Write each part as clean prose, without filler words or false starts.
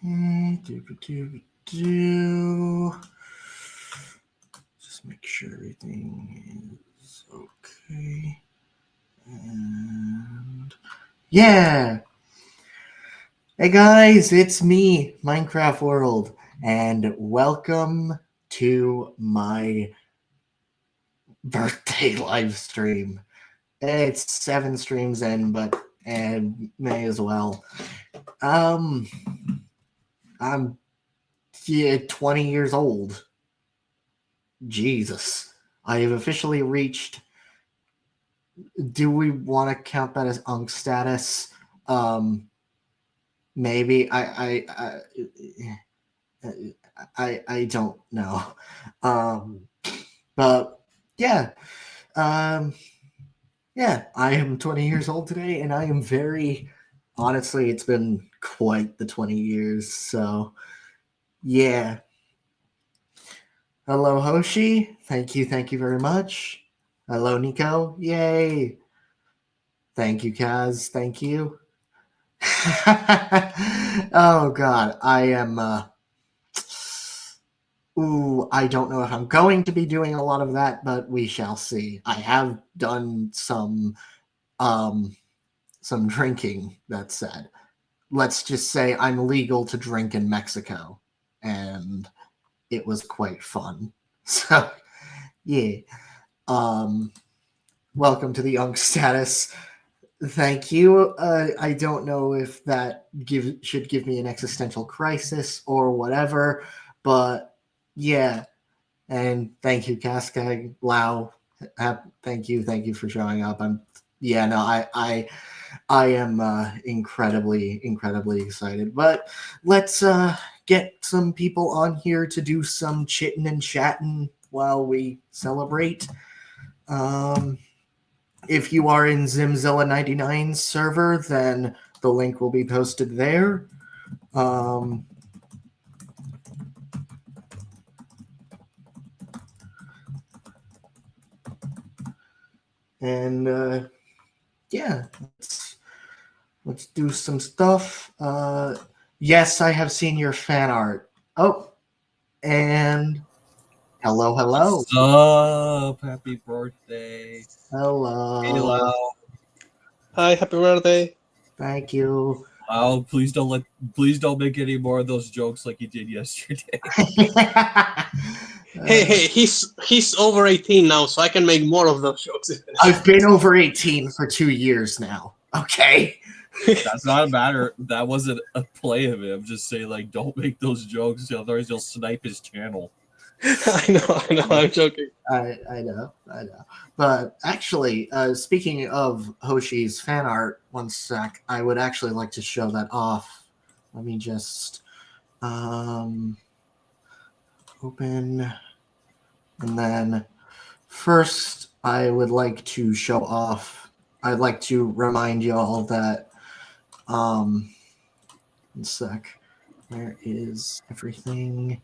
Just make sure everything is okay. And yeah. Hey guys, it's me, Minecraft World, and welcome to my birthday live stream. It's 7 streams in, but may as well. I'm 20 years old. Jesus. I have officially reached. Do we want to count that as Unk status? Maybe. I don't know. But yeah. Yeah, I am 20 years old today, and I am very, honestly, it's been quite the 20 years, so yeah. Hello, Hoshi. Thank you very much. Hello, Nico. Yay. Thank you, Kaz. Thank you. Oh, God. I am, I don't know if I'm going to be doing a lot of that, but we shall see. I have done some drinking, that said. Let's just say I'm legal to drink in Mexico, and it was quite fun. So, yeah. Welcome to the Unk status. Thank you. I don't know if that should give me an existential crisis or whatever, but yeah. And thank you, Cascade Lau. Thank you for showing up. I am incredibly excited. But let's get some people on here to do some chitting and chatting while we celebrate. If you are in Zimzilla 99's server, then the link will be posted there. And yeah, let's do some stuff. Yes, I have seen your fan art. Oh, and hello. What's up? Happy birthday. Hello. Hey, Lau. Hi, happy birthday. Thank you. Lau, please don't make any more of those jokes like you did yesterday. Hey, he's over 18 now, so I can make more of those jokes. I've been over 18 for 2 years now. Okay. That's not a matter. That wasn't a play of it. I'm just saying, like, don't make those jokes, otherwise you'll snipe his channel. I know. I'm joking. I know. But actually, speaking of Hoshi's fan art, one sec, I would actually like to show that off. Let me just open, and then first I would like to show off. I'd like to remind you all that one sec. Where is everything?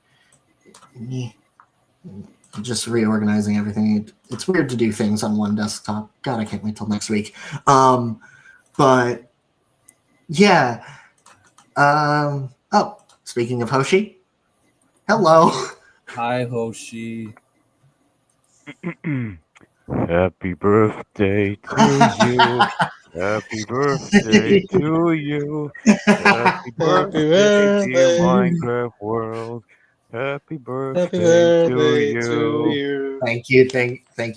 I'm just reorganizing everything. It's weird to do things on one desktop. God, I can't wait till next week. But yeah. Oh, speaking of Hoshi, hello. Hi, Hoshi. Happy birthday to you. Happy birthday to you. Happy birthday, dear Minecraft World. Happy birthday to you. Thank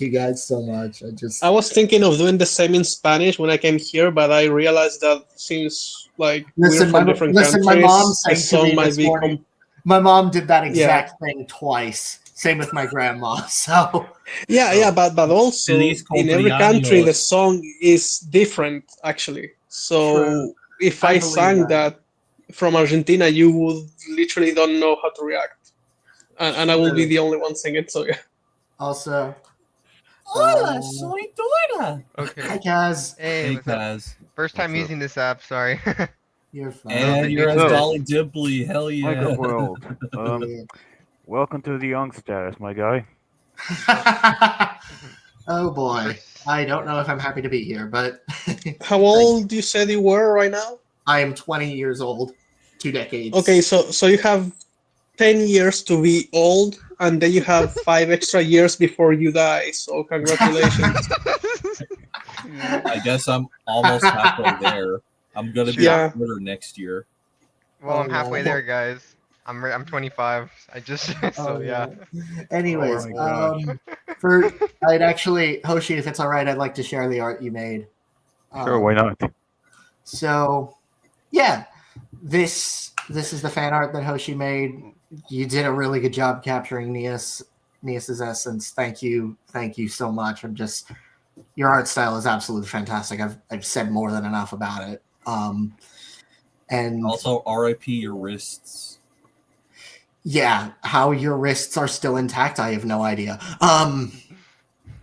you guys so much. I was thinking of doing the same in Spanish when I came here, but I realized that seems like we're from different countries. My mom sang the song to me might this be morning. My mom did that exact thing twice. Same with my grandma. So but also in every country the song is different actually. So true. If I sang that from Argentina, you would literally don't know how to react, and I will be the only one singing. So yeah. Also, Hola, soy Dora. Okay. Hi, Kaz. Hey, what's up? Kaz. First time using this app, sorry. You're fine. And you're as Dolly Dipley. Hell yeah. Minecraft World. Welcome to the Young status, my guy. Oh boy. I don't know if I'm happy to be here, but How old you said you were right now? I am 20 years old. 2 decades. Okay, so you have 10 years to be old, and then you have 5 extra years before you die. So congratulations. I guess I'm almost halfway there. I'm gonna be Yeah. a quarter next year. Well, I'm Oh, halfway wow. there, guys. I'm 25. I just so Oh, yeah. Anyways, Oh my gosh. I'd actually, Hoshi, if it's all right, I'd like to share the art you made. Sure, why not? So, yeah, this is the fan art that Hoshi made. You did a really good job capturing Nias's essence. Thank you so much. Your art style is absolutely fantastic. I've said more than enough about it. And Also, RIP your wrists. yeah, how your wrists are still intact, I have no idea.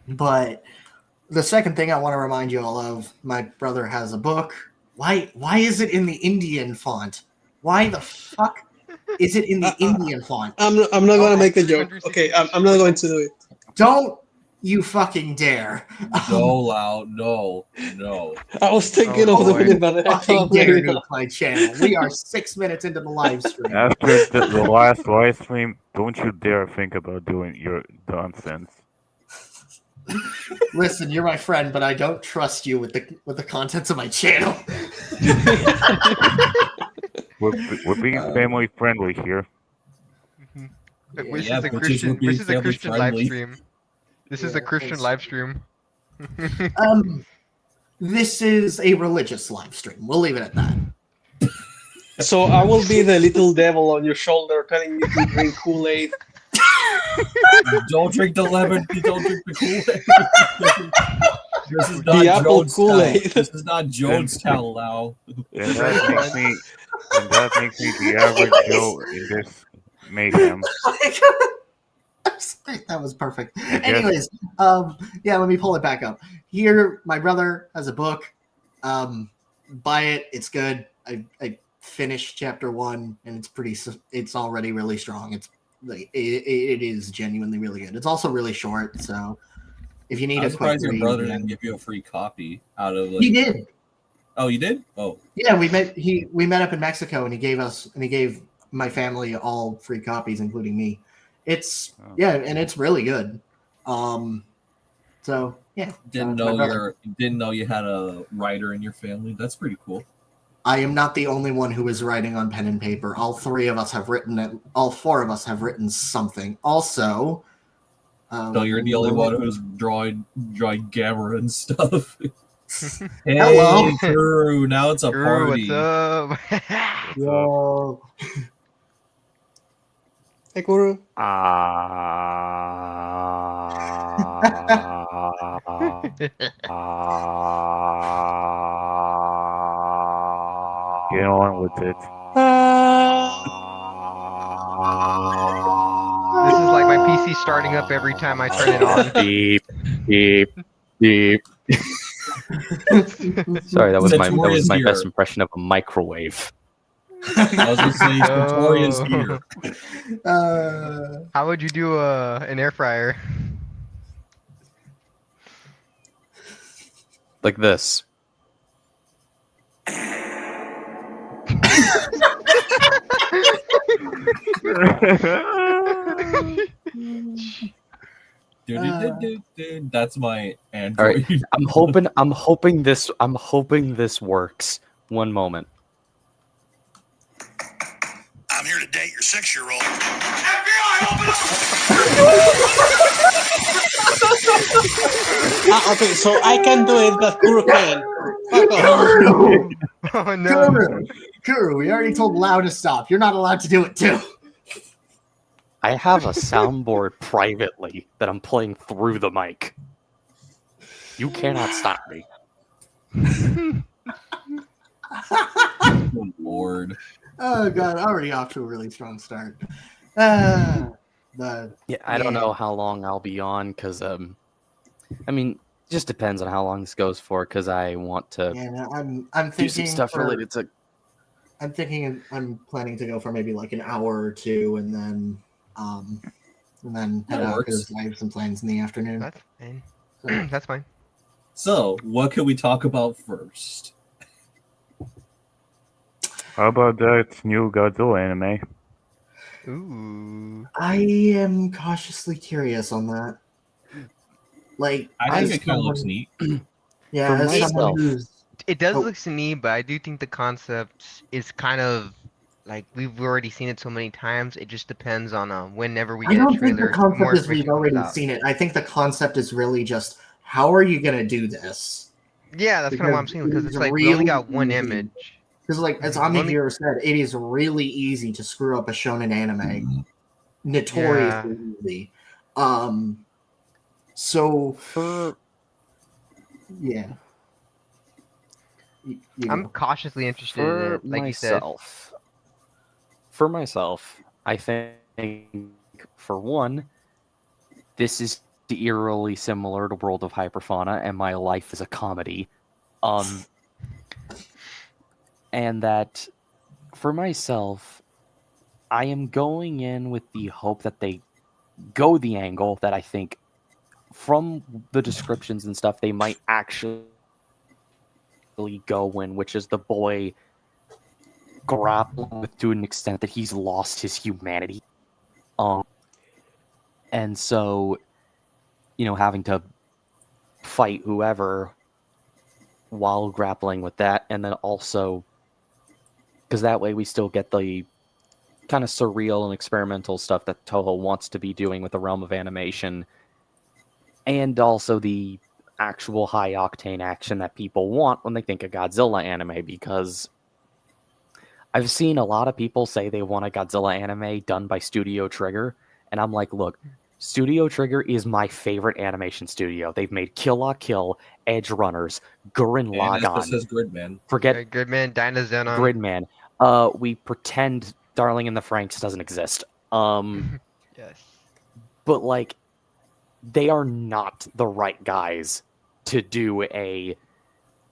But the second thing I want to remind you all of, my brother has a book. Why is it in the Indian font? Why the fuck is it in the Indian font? I'm not gonna make the joke. Okay, I'm not going to do it. Don't you fucking dare. No, loud. No. I was thinking Oh, of doing boy. it, but I Fucking thought dare maybe nuke not. my channel. We are 6 minutes into the live stream. After the last live stream, don't you dare think about doing your nonsense. Listen, you're my friend, but I don't trust you with the contents of my channel. We're being family friendly here. This Yeah, is a bitches Christian. would be This is a family Christian live friendly. stream. This is Yeah, a Christian it's- live stream. This is a religious live stream. We'll leave it at that. So I will be the little devil on your shoulder telling you to drink Kool-Aid. Don't drink the lemon. Don't drink the Kool-Aid. This is The not apple Jonestown. Kool-Aid. This is not Jonestown now. And that makes me the average Joe in this mayhem. I'm sorry, that was perfect. guess- Anyways, yeah, let me pull it back up. Here, my brother has a book. Buy it. It's good. I finished chapter 1, and it's already really strong. It's like it is genuinely really good. It's also really short, so if you need I'm a quick surprised your read, brother then- didn't give you a free copy out of he did. Oh, you did? Oh, Yeah, we met up in Mexico, and he gave my family all free copies, including me. It's Oh. yeah, and it's really good. So yeah, didn't my know brother. didn't know you had a writer in your family. That's pretty cool. I am not the only one who is writing on pen and paper. All 4 of us have written something. Also, So you're the only one who's drawing Gamera and stuff. Hey, Hello. Kuru, now it's a Guru, party. what's up? Yo. Hey, Guru. Get on with it. This is like my PC starting up every time I turn it on. Beep, beep, beep. Sorry, that was Satoria's my here. best impression of a microwave. I was gonna say Satoria's here. How would you do an air fryer? Like this. Dude, that's my All Android. right, I'm hoping this works. One moment. I'm here to date your 6-year-old. Okay, so I can do it, but Guru can. Fuck off. Oh no! Kuru, we already told Lau to stop. You're not allowed to do it too. I have a soundboard privately that I'm playing through the mic. You cannot stop me. Oh, Lord. Oh god, already off to a really strong start. The Yeah, I don't know how long I'll be on because I mean, just depends on how long this goes for because I want to yeah, no, I'm do thinking some stuff related to. I'm planning to go for maybe like an hour or 2, and then head That out works. because I have some plans in the afternoon. That's fine. So, That's fine. So, what can we talk about first? How about that new Godzilla anime? Ooh. I am cautiously curious on that. Like, I think as it kind of looks someone- neat. Yeah, For as someone myself- who's It does Oh. look neat, but I do think the concept is kind of like we've already seen it so many times. It just depends on whenever we I get a don't think trailer, the concept more is we've information comes already out. seen it. I think the concept is really just how are you gonna do this? Yeah, that's kind of what I'm Because saying it because is it's like we only really got one easy. image. Because, like, as Mhm. Only- Omnivore said, it is really easy to screw up a shonen anime. Notoriously easy. So For yeah. You I'm go. cautiously interested in For it, like you said. myself, I think for one, this is eerily similar to World of Hyperfauna, and my life is a comedy. And that for myself, I am going in with the hope that they go the angle that I think from the descriptions and stuff they might actually go in, which is the boy grappling with to an extent that he's lost his humanity. And so, having to fight whoever while grappling with that, and then also because that way we still get the kind of surreal and experimental stuff that Toho wants to be doing with the realm of animation, and also the actual high octane action that people want when they think of Godzilla anime, because I've seen a lot of people say they want a Godzilla anime done by Studio Trigger, and I'm like, look, Studio Trigger is my favorite animation studio. They've made Kill la Kill, Edge Runners, Gurren And Lagann. this says Gridman. Forget Gridman, Dynazenon. Gridman. We pretend Darling in the Franxx doesn't exist. Yes. But like, they are not the right guys to do a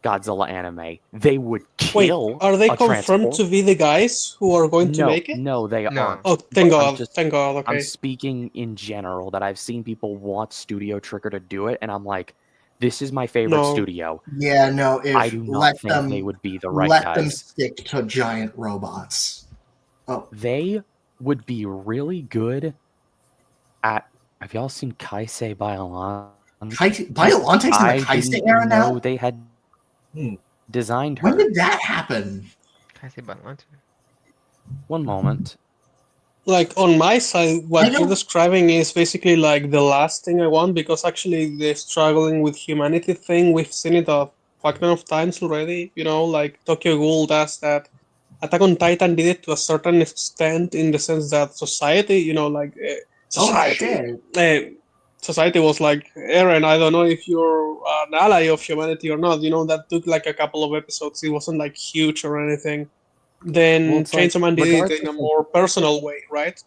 Godzilla anime. They would Wait, kill. are they a confirmed transport- to be the guys who are going to No, make it? no, they No. aren't. Oh, thank But I'm God! just- Thank God. I'm Okay. speaking in general that I've seen people want Studio Trigger to do it, and I'm like, this is my favorite No. studio. Yeah, no, if I do not let think them they would be the right let them guys. stick to giant robots. Oh, They would be really good at. Have y'all seen Kaisei Biolan? Biolante's in the I Kaisei didn't era know now? they had Hmm. designed her. When did that happen? Can I say Biollante? One moment. Like on my side, I what you're don't- describing is basically like the last thing I want, because actually the struggling with humanity thing, we've seen it a fuck ton of times already. Like Tokyo Ghoul does that. Attack on Titan did it to a certain extent, in the sense that society, society. Society was like, Eren, I don't know if you're an ally of humanity or not. That took like a couple of episodes. It wasn't like huge or anything. Then Well, it's like, Chainsaw Man did it regardless in a of- more personal way, right?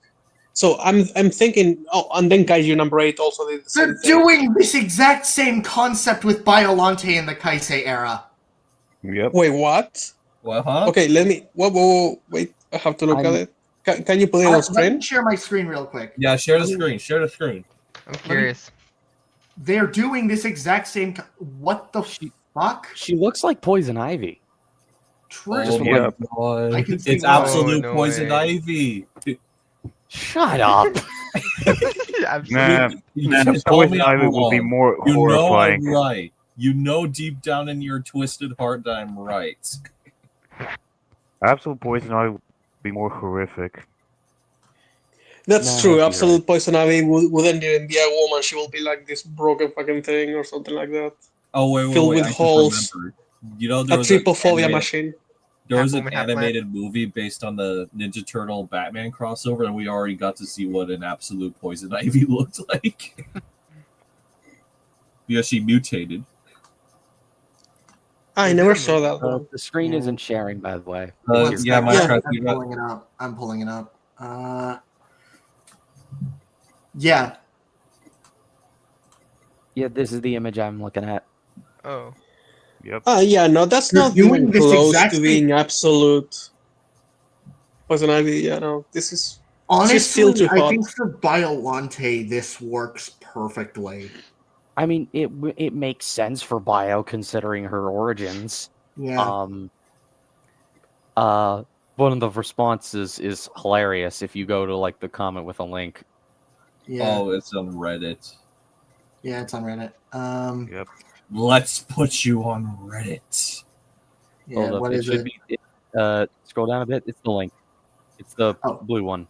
So I'm thinking. Oh, and then Kaiju number 8 also did the same They're thing. doing this exact same concept with Biolante in the Kaisei era. Yep. Wait, what? Well, huh? Okay, let me. Whoa, wait! I have to look I'm- at it. Can you put it on Let screen? me share my screen real quick. Yeah, share the I mean- screen. Share the screen. I'm curious. They're doing this exact same. What the fuck? She looks like Poison Ivy. True. Just Oh one- my yeah. god. I can see It's why. absolute Oh, no poison way. ivy. Shut up. Absolutely. Nah, You nah, can't tell me Poison I'm Ivy will be wrong. more You know horrifying. I'm right. You know deep down in your twisted heart that I'm right. Absolute Poison Ivy will be more horrific. That's No, true. you're Absolute Poison Ivy wouldn't even be a woman. She will be like this broken fucking thing or something like that. Oh wait, Filled wait. with I just holes. remembered. You know there A was an tripophobia animated, machine. there was Half an woman, half plant. animated movie based on the Ninja Turtle Batman crossover, and we already got to see what an absolute poison ivy looked like. Because she mutated. I Is never it a saw movie? that one. The screen isn't sharing, by the way. Uh, Here. yeah, my Yeah. trust- I'm pulling it up. I'm pulling it up. Yeah. Yeah, this is the image I'm looking at. Oh. Yep. Yeah, no, that's You're not doing even this close exact to being absolute Poison Ivy. Yeah, no, this is. Honestly, still too I hot. think for Biolante, this works perfectly. I mean, it makes sense for Bio considering her origins. Yeah. one of the responses is hilarious if you go to like the comment with a link. Yeah, Oh, it's on Reddit. yeah, it's on Reddit. Yep. Let's put you on Reddit. Yeah, Hold up, what it is should it? be. Scroll down a bit. It's the link. It's the Oh. blue one.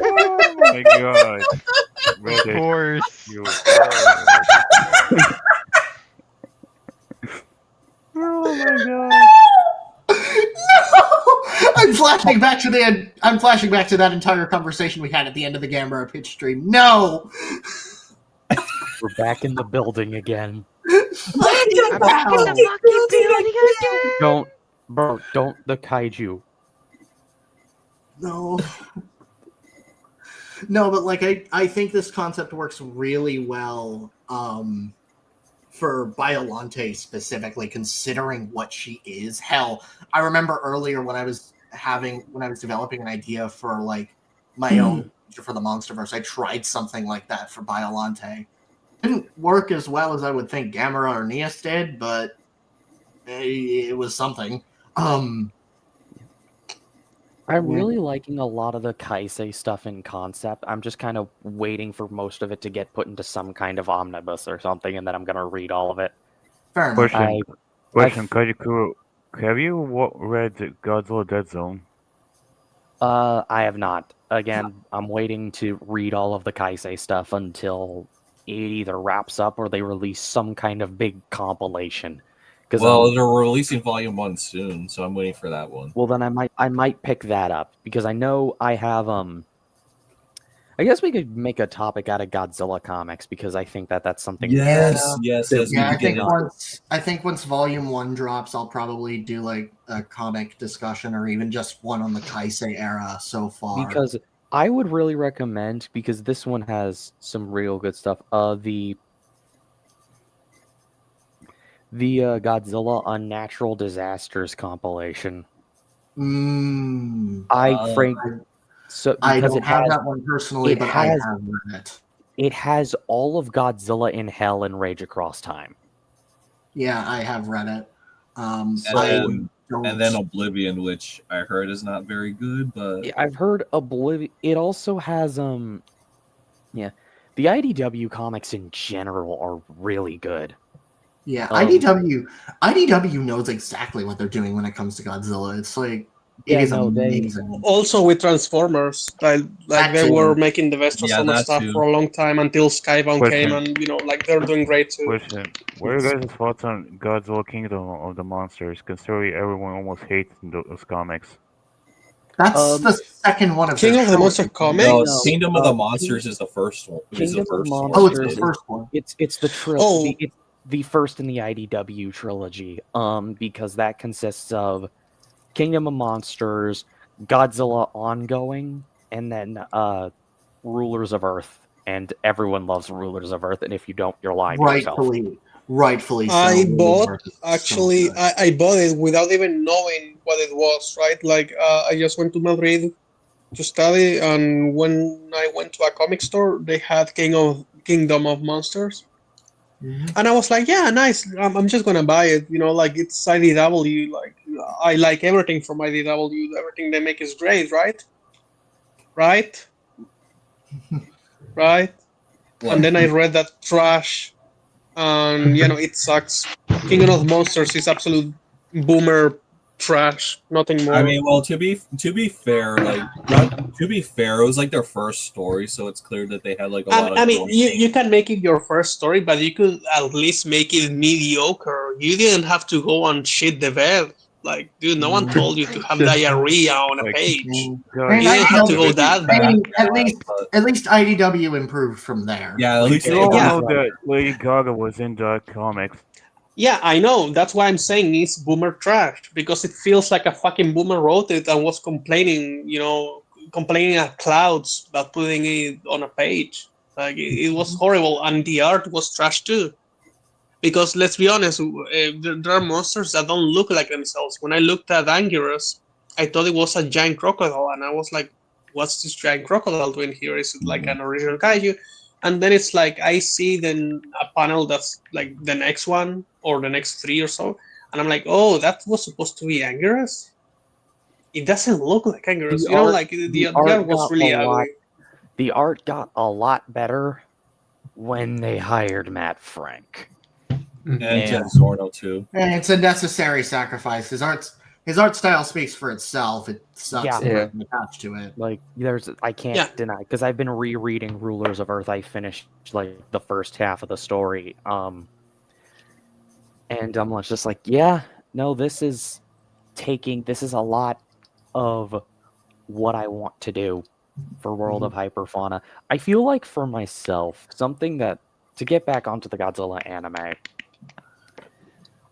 Oh my god. Of Reddit, course. you. Oh my god. No! I'm flashing back to that entire conversation we had at the end of the Gamera pitch stream. No! We're back in the building again. I'm back in the fucking building again. Don't the kaiju. No. No, but like I think this concept works really well for Biolante specifically, considering what she is. Hell, I remember earlier when I was developing an idea for like my own for the Monsterverse, I tried something like that for Biolante. Didn't work as well as I would think Gamera or Neas did, but it was something. I'm Yeah. really liking a lot of the Kaisei stuff in concept. I'm just kind of waiting for most of it to get put into some kind of omnibus or something, and then I'm gonna read all of it. Fair enough. Question, Kajikuro, have you read Godzilla Dead Zone? I have not. Again, I'm waiting to read all of the Kaisei stuff until it either wraps up or they release some kind of big compilation. Well, they're releasing Volume 1 soon, so I'm waiting for that one. Well, then I might pick that up because I know I have I guess we could make a topic out of Godzilla comics because I think that's something. Yes. Yeah, I we can- think once Volume 1 drops, I'll probably do like a comic discussion or even just one on the Kaisei era so far. Because I would really recommend, because this one has some real good stuff. The Godzilla Unnatural Disasters compilation. I don't have that one personally, but I have read it. It has all of Godzilla in Hell and Rage Across Time. Yeah, I have read it. And then Oblivion, which I heard is not very good, but Yeah, I've heard Oblivion. It also has the IDW comics in general are really good. Yeah, IDW knows exactly what they're doing when it comes to Godzilla. It's like amazing. Also with Transformers, like they were making the Vestrosaurus that stuff too. for a long time until Skybound Question. came, and like they're doing great too. Question, what are your guys' thoughts on Godzilla Kingdom of the Monsters, considering everyone almost hates those comics? That's the second one of King their of the Monster trilogy. comic? no, Kingdom of the Monsters is the first one. Kingdom of the one. Oh, it's Monsters. the first one. It's the Oh. It's the first in the IDW trilogy. Because that consists of Kingdom of Monsters, Godzilla Ongoing, and then Rulers of Earth. And everyone loves Rulers of Earth, and if you don't, you're lying to yourself. Rightfully so. I bought Actually, I bought it without even knowing what it was, right? Like I just went to Madrid to study, and when I went to a comic store, they had Kingdom of Monsters, and I was like, yeah, nice. I'm just gonna buy it. Like it's IDW. Like I like everything from IDW. Everything they make is great, right? Right. And then I read that trash. And it sucks. Kingdom of Monsters is absolute boomer trash. Nothing more. I mean, well, to be fair, it was like their first story, so it's clear that they had like a lot of. I mean, you can make it your first story, but you could at least make it mediocre. You didn't have to go and shit the bed. Like, dude, no one told you to have diarrhea on a page. You didn't have to go that bad. At least IDW improved from there. Yeah, at least You all Yeah. know that Lady Gaga was in the comics. Yeah, I know. That's why I'm saying it's boomer trash, because it feels like a fucking boomer wrote it and was complaining at clouds about putting it on a page. Like it was horrible, and the art was trash too. Because let's be honest, there are monsters that don't look like themselves. When I looked at Anguirus, I thought it was a giant crocodile, and I was like, "What's this giant crocodile doing here? Is it like an original kaiju?" and then it's like I see then a panel that's like the next one or the next 3 or so, and I'm like, oh, that was supposed to be Anguirus. It doesn't look like Anguirus. The You know, art- like the the art art was got really a lot- ugly. The art got a lot better when they hired Matt Frank. And Yeah. Jen Zorno too. And it's a necessary sacrifice. His art style speaks for itself. It sucks Yeah. that Yeah. I'm attached to it. Like, I can't Yeah. deny, because I've been rereading Rulers of Earth. I finished like the first half of the story, and I'm just like, yeah, no, this is a lot of what I want to do for World of Hyperfauna. I feel like for myself, something that, to get back onto the Godzilla anime,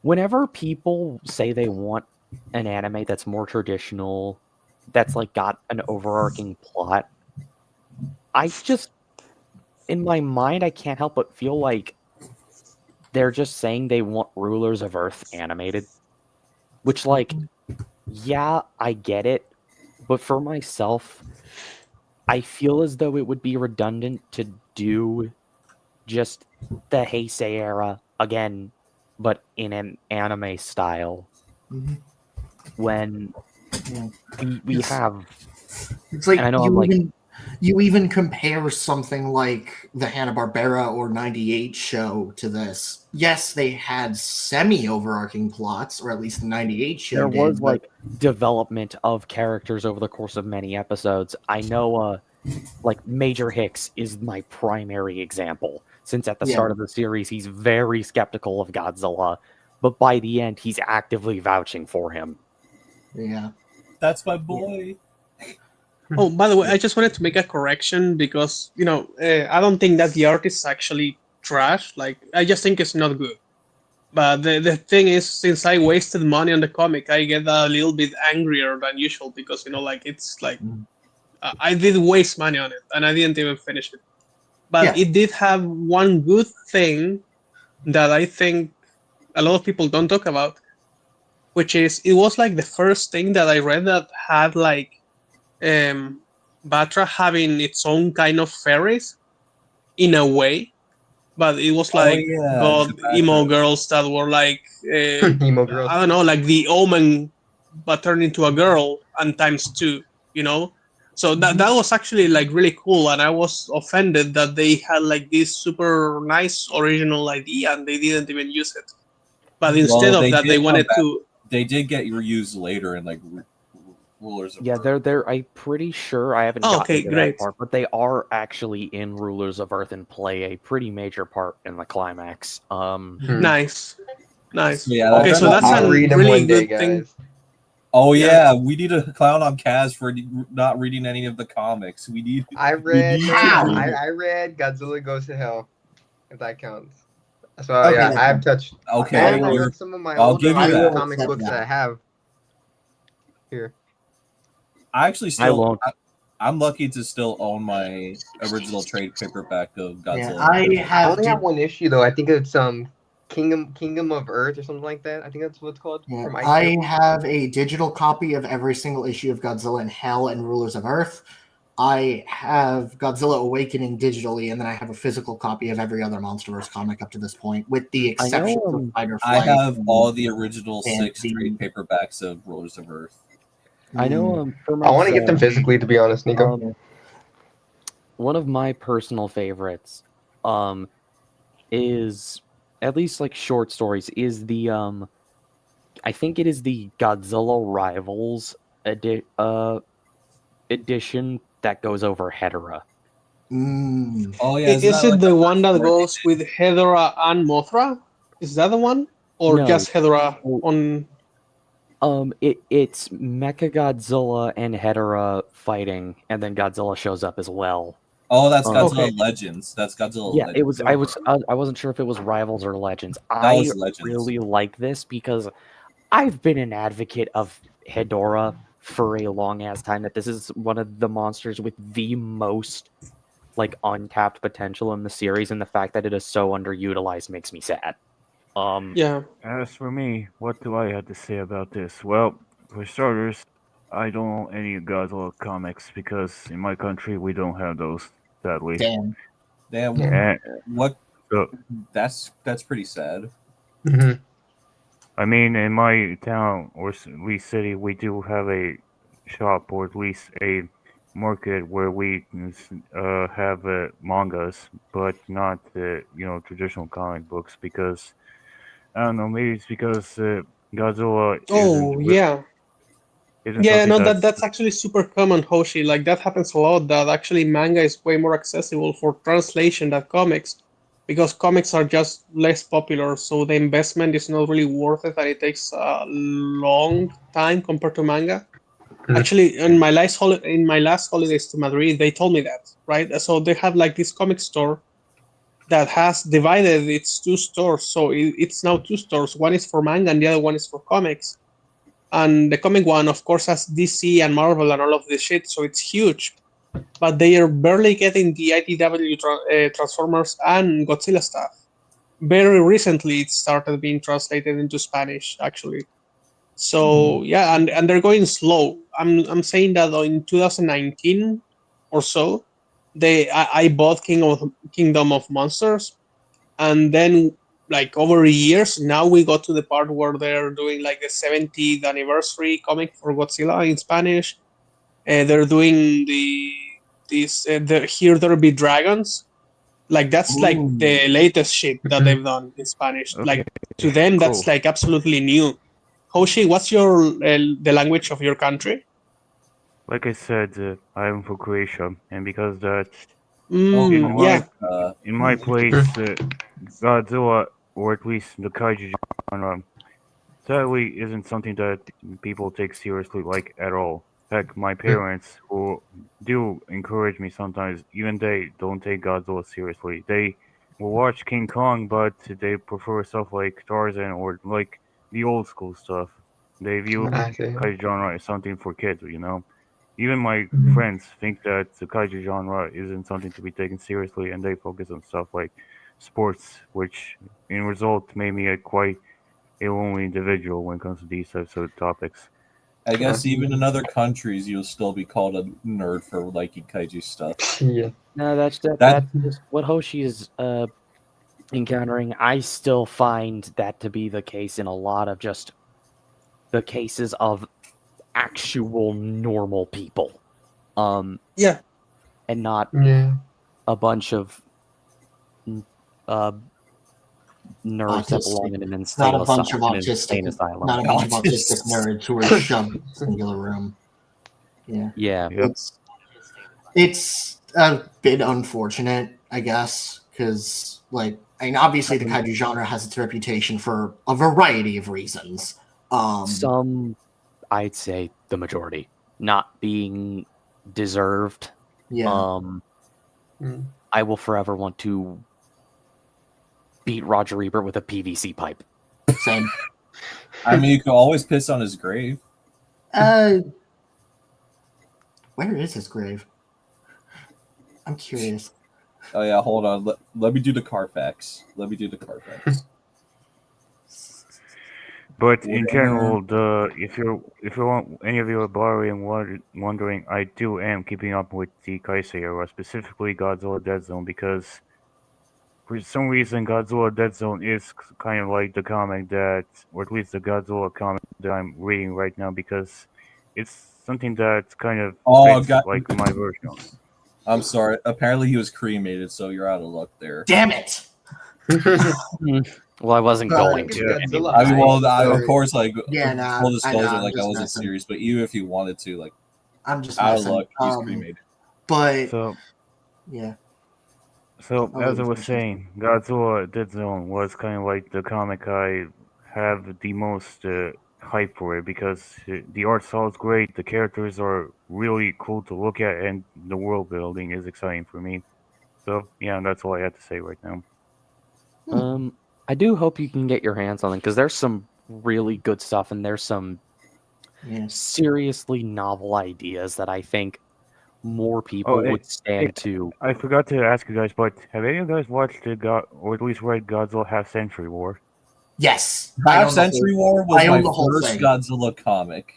whenever people say they want an anime that's more traditional, that's like got an overarching plot, I just, in my mind, I can't help but feel like they're just saying they want Rulers of Earth animated. Which, like, yeah, I get it, but for myself, I feel as though it would be redundant to do just the Heisei era again, but in an anime style. Mhm. When Yeah. we It's- have, It's like And I know I'm like- you even compare something like the Hanna-Barbera or 98 show to this. Yes, they had semi-overarching plots, or at least the 98 show there did, was but- like development of characters over the course of many episodes. I know like Major Hicks is my primary example, since at the Yeah. start of the series he's very skeptical of Godzilla, but by the end he's actively vouching for him. yeah. That's my boy. Oh, by the way, I just wanted to make a correction because I don't think that the art is actually trash. Like, I just think it's not good. But the thing is, since I wasted money on the comic, I get a little bit angrier than usual because like it's like I did waste money on it and I didn't even finish it. But Yeah. it did have one good thing that I think a lot of people don't talk about, which is it was like the first thing that I read that had like Batra having its own kind of fairies in a way, but it was like god emo girls that were like Emo girls. I don't know, like the Omen but turned into a girl and times 2, so that was actually like really cool, and I was offended that they had like this super nice original idea and they didn't even use it, but instead Well, of that did they come wanted back. to They did get reused later in like Rulers of Yeah, Earth. they're I'm pretty sure I haven't Oh, gotten okay, to great. that part, but they are actually in Rulers of Earth and play a pretty major part in the climax. nice. So, yeah, Okay, so that's I'll a read them really one day, good thing. guys. Oh Yeah. yeah, we need to clown on Kaz for not reading any of the comics. We need. I read. How? I read Godzilla Goes to Hell, if that counts. So Okay, yeah, then. I've touched. Okay, And I you're- read some of my I'll older give you I will that. comic accept books that I that. have here. I actually I still. won't. I'm lucky to still own my original trade paperback of Godzilla. Yeah, I I have. only have one issue though. I think it's Kingdom of Earth or something like that. I think that's what it's called. Yeah, from I Ice have a digital copy of every single issue of Godzilla in Hell and Rulers of Earth. I have Godzilla Awakening digitally, and then I have a physical copy of every other MonsterVerse comic up to this point, with the I know, exception of Fighter I Flight. have all the original and 6 the- trade paperbacks of Rulers of Earth. I know for I want to get them myself, physically, to be honest, Nico. one of my personal favorites is, at least like short stories, is the I think it is the Godzilla Rivals edition that goes over Hedorah. Oh yeah, Is it the one that goes with Hedorah and Mothra? Is that the one, or No. just Hedorah on? It's Mechagodzilla and Hedorah fighting, and then Godzilla shows up as well. Oh, that's Oh. Godzilla Okay. Legends. That's Godzilla. Yeah, Legends. it was. I wasn't sure if it was Rivals or Legends. That I was Legends. really like this because I've been an advocate of Hedorah for a long ass time. That this is one of the monsters with the most like untapped potential in the series, and the fact that it is so underutilized makes me sad. Yeah, As for me, what do I have to say about this? Well, for starters, I don't own any Godzilla comics because in my country we don't have those, sadly. Damn. Damn, Yeah. what? So, That's pretty sad. Mhm. I mean, in my town or Lee City, we do have a shop or at least a market where we have mangas, but not traditional comic books because I don't know. Maybe it's because Godzilla Oh yeah. isn't Yeah, something no, that's that's actually super common, Hoshi. Like that happens a lot. That actually manga is way more accessible for translation than comics, because comics are just less popular. So the investment is not really worth it, and it takes a long time compared to manga. Mhm. Actually, in my last holidays to Madrid, they told me that, right? So they have like this comic store that has divided its two stores. So it's now two stores. One is for manga, and the other one is for comics. And the comic one, of course, has DC and Marvel and all of this shit, so it's huge. But they are barely getting the IDW Transformers and Godzilla stuff. Very recently, it started being translated into Spanish, actually. So yeah, and they're going slow. I'm saying that in 2019 or so, I bought Kingdom of Monsters, and then like over years now we got to the part where they're doing like the 70th anniversary comic for Godzilla in Spanish. They're doing the Here There Be Dragons. Like that's like Ooh. the latest shit that they've done in Spanish. okay. Like to them, that's Cool. like absolutely new. Hoshi, what's the language of your country? Like I said, I am from Croatia, and because that Yeah. in my place, Godzilla, or at least the kaiju genre, sadly isn't something that people take seriously, like at all. Heck, my parents, who do encourage me sometimes, even they don't take Godzilla seriously. They will watch King Kong, but they prefer stuff like Tarzan or like the old school stuff. They view I see. kaiju genre as something for kids, you know. Even my Mhm. friends think that the kaiju genre isn't something to be taken seriously, and they focus on stuff like sports, which in result made me a quite a lonely individual when it comes to these types of topics. I guess even in other countries, you'll still be called a nerd for liking kaiju stuff. Yeah. No, that's just what Hoshi is encountering. I still find that to be the case in a lot of just the cases of actual normal people. Yeah. And not Yeah. a bunch of nerds that belong in an insane Not a bunch of insane autistic, asylum. not a bunch of Autists. autistic nerds who are shoved in a singular room. Yeah, Yeah. Yep. it's a bit unfortunate, I guess, because like I mean, obviously the kaiju genre has its reputation for a variety of reasons. Some, I'd say the majority, not being deserved. Yeah, Mm. I will forever want to beat Roger Ebert with a PVC pipe. same. I mean, you can always piss on his grave. Where is his grave? I'm curious. Oh yeah, hold on. Let me do the Carfax. Let me do the Carfax. But in general, if any of you are bothering wondering, I am keeping up with the Kaisei era, specifically Godzilla Dead Zone, because for some reason Godzilla Dead Zone is kind of like the comic that, or at least the Godzilla comic that I'm reading right now, because it's something that kind of fits like my version. I'm sorry. Apparently he was cremated, so you're out of luck there. Damn it! Well, I wasn't going to. Godzilla I mean, well, Sorry. of course, like Yeah, nah, full I disclosure, know, I'm like I just wasn't messing. serious, but even if you wanted to, like I'm just out of messing. luck, he's cremated. But So yeah, So, I'll as let I you was finish. saying, Godzilla Dead Zone was kind of like the comic I have the most hype for it because the art style is great, the characters are really cool to look at, and the world building is exciting for me. So, yeah, that's all I have to say right now. I do hope you can get your hands on it because there's some really good stuff and there's some seriously novel ideas that I think more people would stand to. I forgot to ask you guys, but have any of you guys watched or at least read Godzilla Half Century War? Yes. Half Century War was my first thing. Godzilla comic.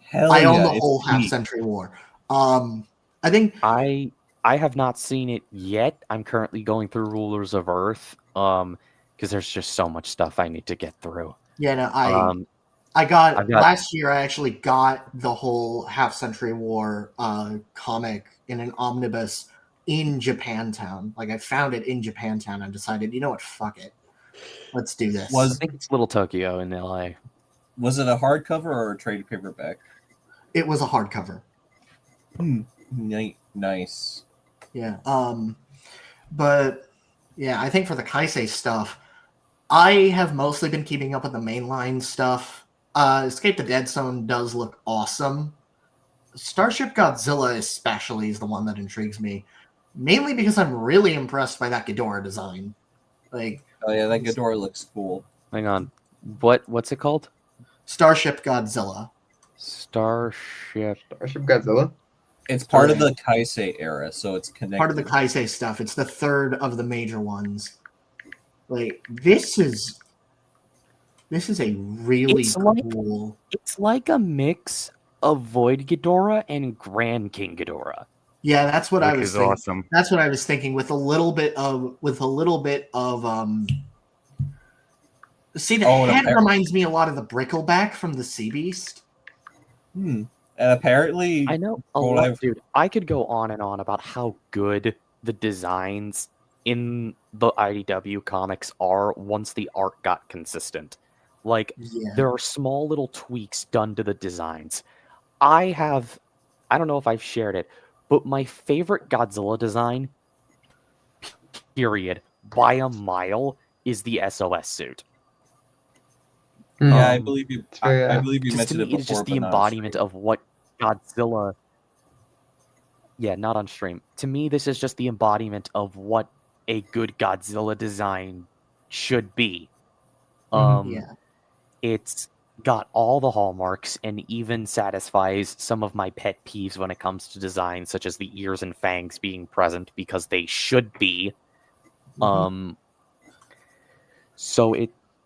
Hell I yeah, own the it's whole Half sweet. Century War. I think I I have not seen it yet. I'm currently going through Rulers of Earth, because there's just so much stuff I need to get through. Yeah, no, Um, I got, I've got- last year. I actually got the whole Half Century War comic in an omnibus in Japantown. Like I found it in Japantown and decided, you know what, fuck it, let's do this. I think it's Little Tokyo in LA. Was it a hardcover or a trade paperback? It was a hardcover. Nice. Yeah. But yeah, I think for the Kaisei stuff, I have mostly been keeping up with the mainline stuff. Escape the Dead Zone does look awesome. Starship Godzilla especially is the one that intrigues me, mainly because I'm really impressed by that Ghidorah design. Like, Oh yeah, that Ghidorah looks cool. Hang on. What's it called? Starship Godzilla. Starship. Starship Godzilla. It's part of the Kaisei era, so it's connected. Part of the Kaisei stuff. It's the third of the major ones. Like, this is a really It's like- cool. It's like a mix of Void Ghidorah and Grand King Ghidorah. Yeah, that's what I Which was is thinking. awesome. That's what I was thinking with a little bit of see, the Oh, and head appar- reminds me a lot of the Brickleback from the Sea Beast. And apparently, I know a Well, lot, I've- dude. I could go on and on about how good the designs in the IDW comics are once the art got consistent. Like, Yeah. there are small little tweaks done to the designs. I don't know if I've shared it, but my favorite Godzilla design, period, by a mile, is the SOS suit. yeah, I Um, believe you. it's very, I believe you Just to mentioned me, it before. it is just the but not on embodiment stream. of what Godzilla. Yeah, not on stream. To me, this is just the embodiment of what a good Godzilla design should be. Yeah. It's got all the hallmarks and even satisfies some of my pet peeves when it comes to design, such as the ears and fangs being present because they should be. Mhm. So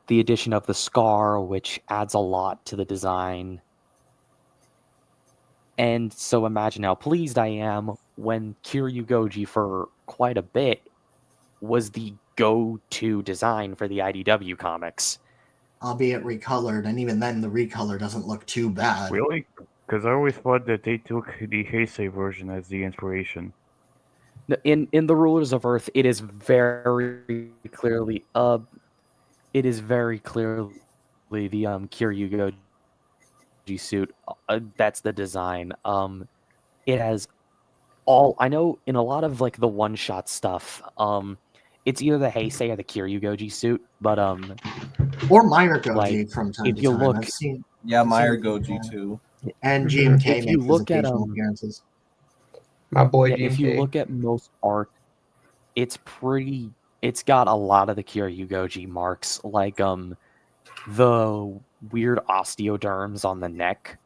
the addition of the scar, which adds a lot to the design. And so imagine how pleased I am when Kiryu Goji for quite a bit was the go-to design for the IDW comics. Albeit recolored, and even then the recolor doesn't look too bad. Really? Because I always thought that they took the Heisei version as the inspiration. In the Rulers of Earth, it is very clearly the Kiryu Goji suit. That's the design. It has all, I know in a lot of like the one-shot stuff, it's either the Heisei or the Kiryu Goji suit, but Or Meyer Goji Like, from time if to you time. look- I've seen, Yeah, I've Meyer seen- Goji too. and GMK If you makes look his at, occasional appearances. My boy yeah, if you GMK. look at most art, it's got a lot of the Kiryu Goji marks, like the weird osteoderms on the neck.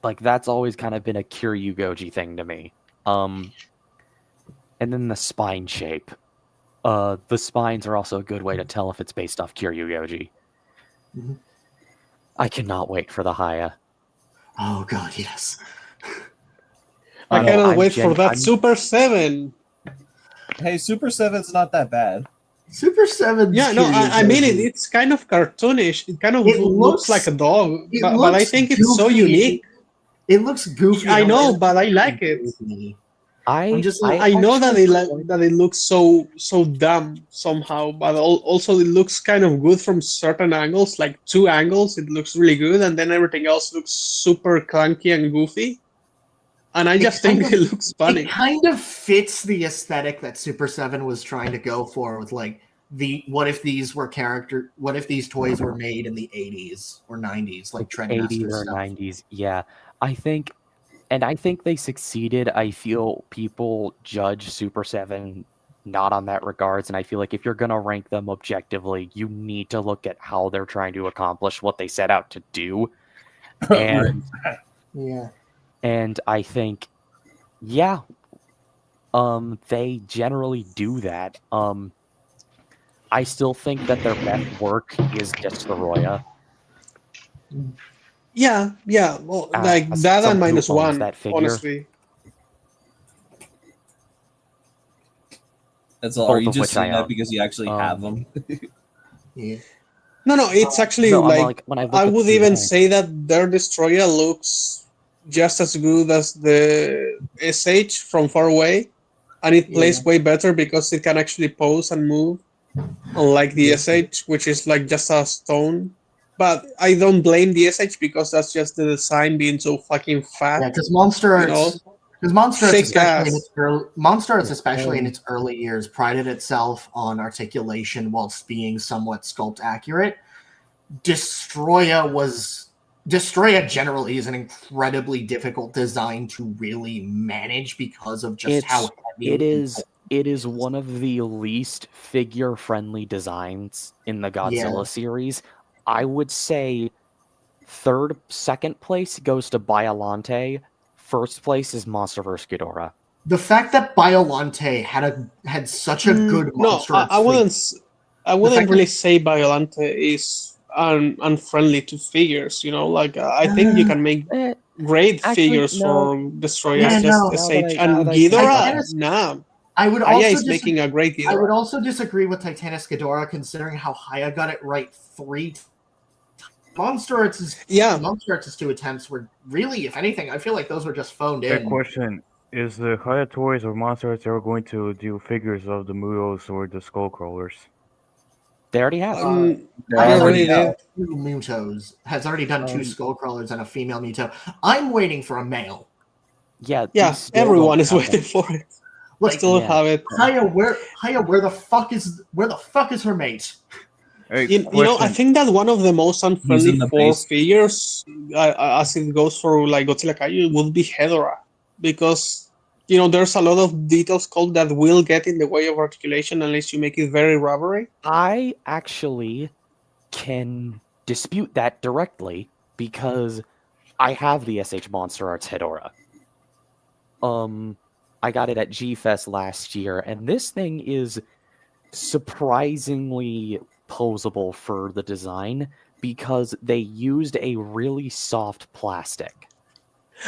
Like that's always kind of been a Kiryu Goji thing to me. And then the spine shape. The spines are also a good way to tell if it's based off Kiryu Goji. Mhm. I cannot wait for the Haya. Oh god, yes. I No, cannot I'm wait for that I'm- Super 7. Hey, Super 7's not that bad. Super 7. Yeah, no, I mean it's kind of cartoonish. It kind of It looks looks- like a dog, it but I looks think it's so goofy. unique. It looks goofy. I in a way know, that but I like it. confused me. I just- I know that actually- that it looks so dumb somehow, but also it looks kind of good from certain angles, like 2 angles. It looks really good, and then everything else looks super clunky and goofy. And I It just think kind of- it looks funny. It kind of fits the aesthetic that Super 7 was trying to go for with like what if these toys were made in the 80s or 90s, like Trendmaster 80s or stuff. 90s. Yeah, I think they succeeded. I feel people judge Super 7 not on that regards, and I feel like if you're gonna rank them objectively, you need to look at how they're trying to accomplish what they set out to do. And Yeah. and I think, yeah, they generally do that. I still think that their best work is Destoroyah. Yeah, yeah. Well, like As that and someone who owns -1, that figure. honestly. That's all. Are Both you of just which I saying that own. because you actually have them? Yeah. No, it's actually No, I'm like like when I look I at the would even design, say that their destroyer looks just as good as the SH from far away, and it plays way better because it can actually pose and move, unlike the SH, which is like just a stone. But I don't blame the SH because that's just the design being so fucking fat. Yeah, because Monster You know, Arts, because Monster Arts, thick especially in ass. its early years, prided itself on articulation whilst being somewhat sculpt accurate. Destroya generally is an incredibly difficult design to really manage because of just how heavy it is one of the least figure friendly designs in the Godzilla series. I would say second place goes to Biollante. First place is Monster vs. Ghidorah. The fact that Biollante had such a good No, Monster Arts I figure- wouldn't fact really say Biollante is unfriendly to figures. You know, like I think you can make great actually, figures no. for Destroyer Yeah, just no. SH Now and that I think Ghidorah. about it. Nah, I would Aya also is making a great I would Ghidorah. also disagree with Titanus Ghidorah, considering how Haya got it right 3 times. Monster Arts' 2 attempts were really, if anything, I feel like those were just phoned That in. question is the Haya Toys or Monster Arts ever going to do figures of the Muros or the Skullcrawlers? They already have. I already did. 2 Mutos, has already done 2 Um, Skullcrawlers and a female Muto. I'm waiting for a male. Yeah, Yeah, these still everyone don't is have waiting them. for it. Like, Still yeah. have it. Haya, where the fuck is her mate? Hey, You know, I question. think that one of the most unfriendly in the four base. figures, as it goes for like Godzilla Kaiju, would be Hedorah, because you know there's a lot of details called that will get in the way of articulation unless you make it very rubbery. I actually can dispute that directly because I have the SH Monster Arts Hedorah. I got it at G-Fest last year, and this thing is surprisingly posable for the design because they used a really soft plastic.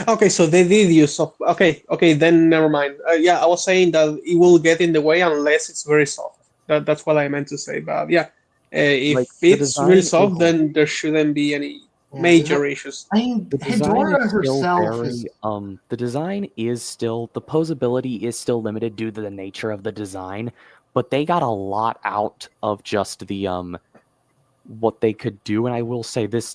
Okay, so they did use soft. Okay, then never mind. Yeah, I was saying that it will get in the way unless it's very soft. That's what I meant to say. But yeah, if Like, the it's really design soft, is- then there shouldn't be any Yeah, major issues. I mean, The design Hedorah is still herself very, is. the design is still, the posability is still limited due to the nature of the design, but they got a lot out of just the, what they could do, and I will say this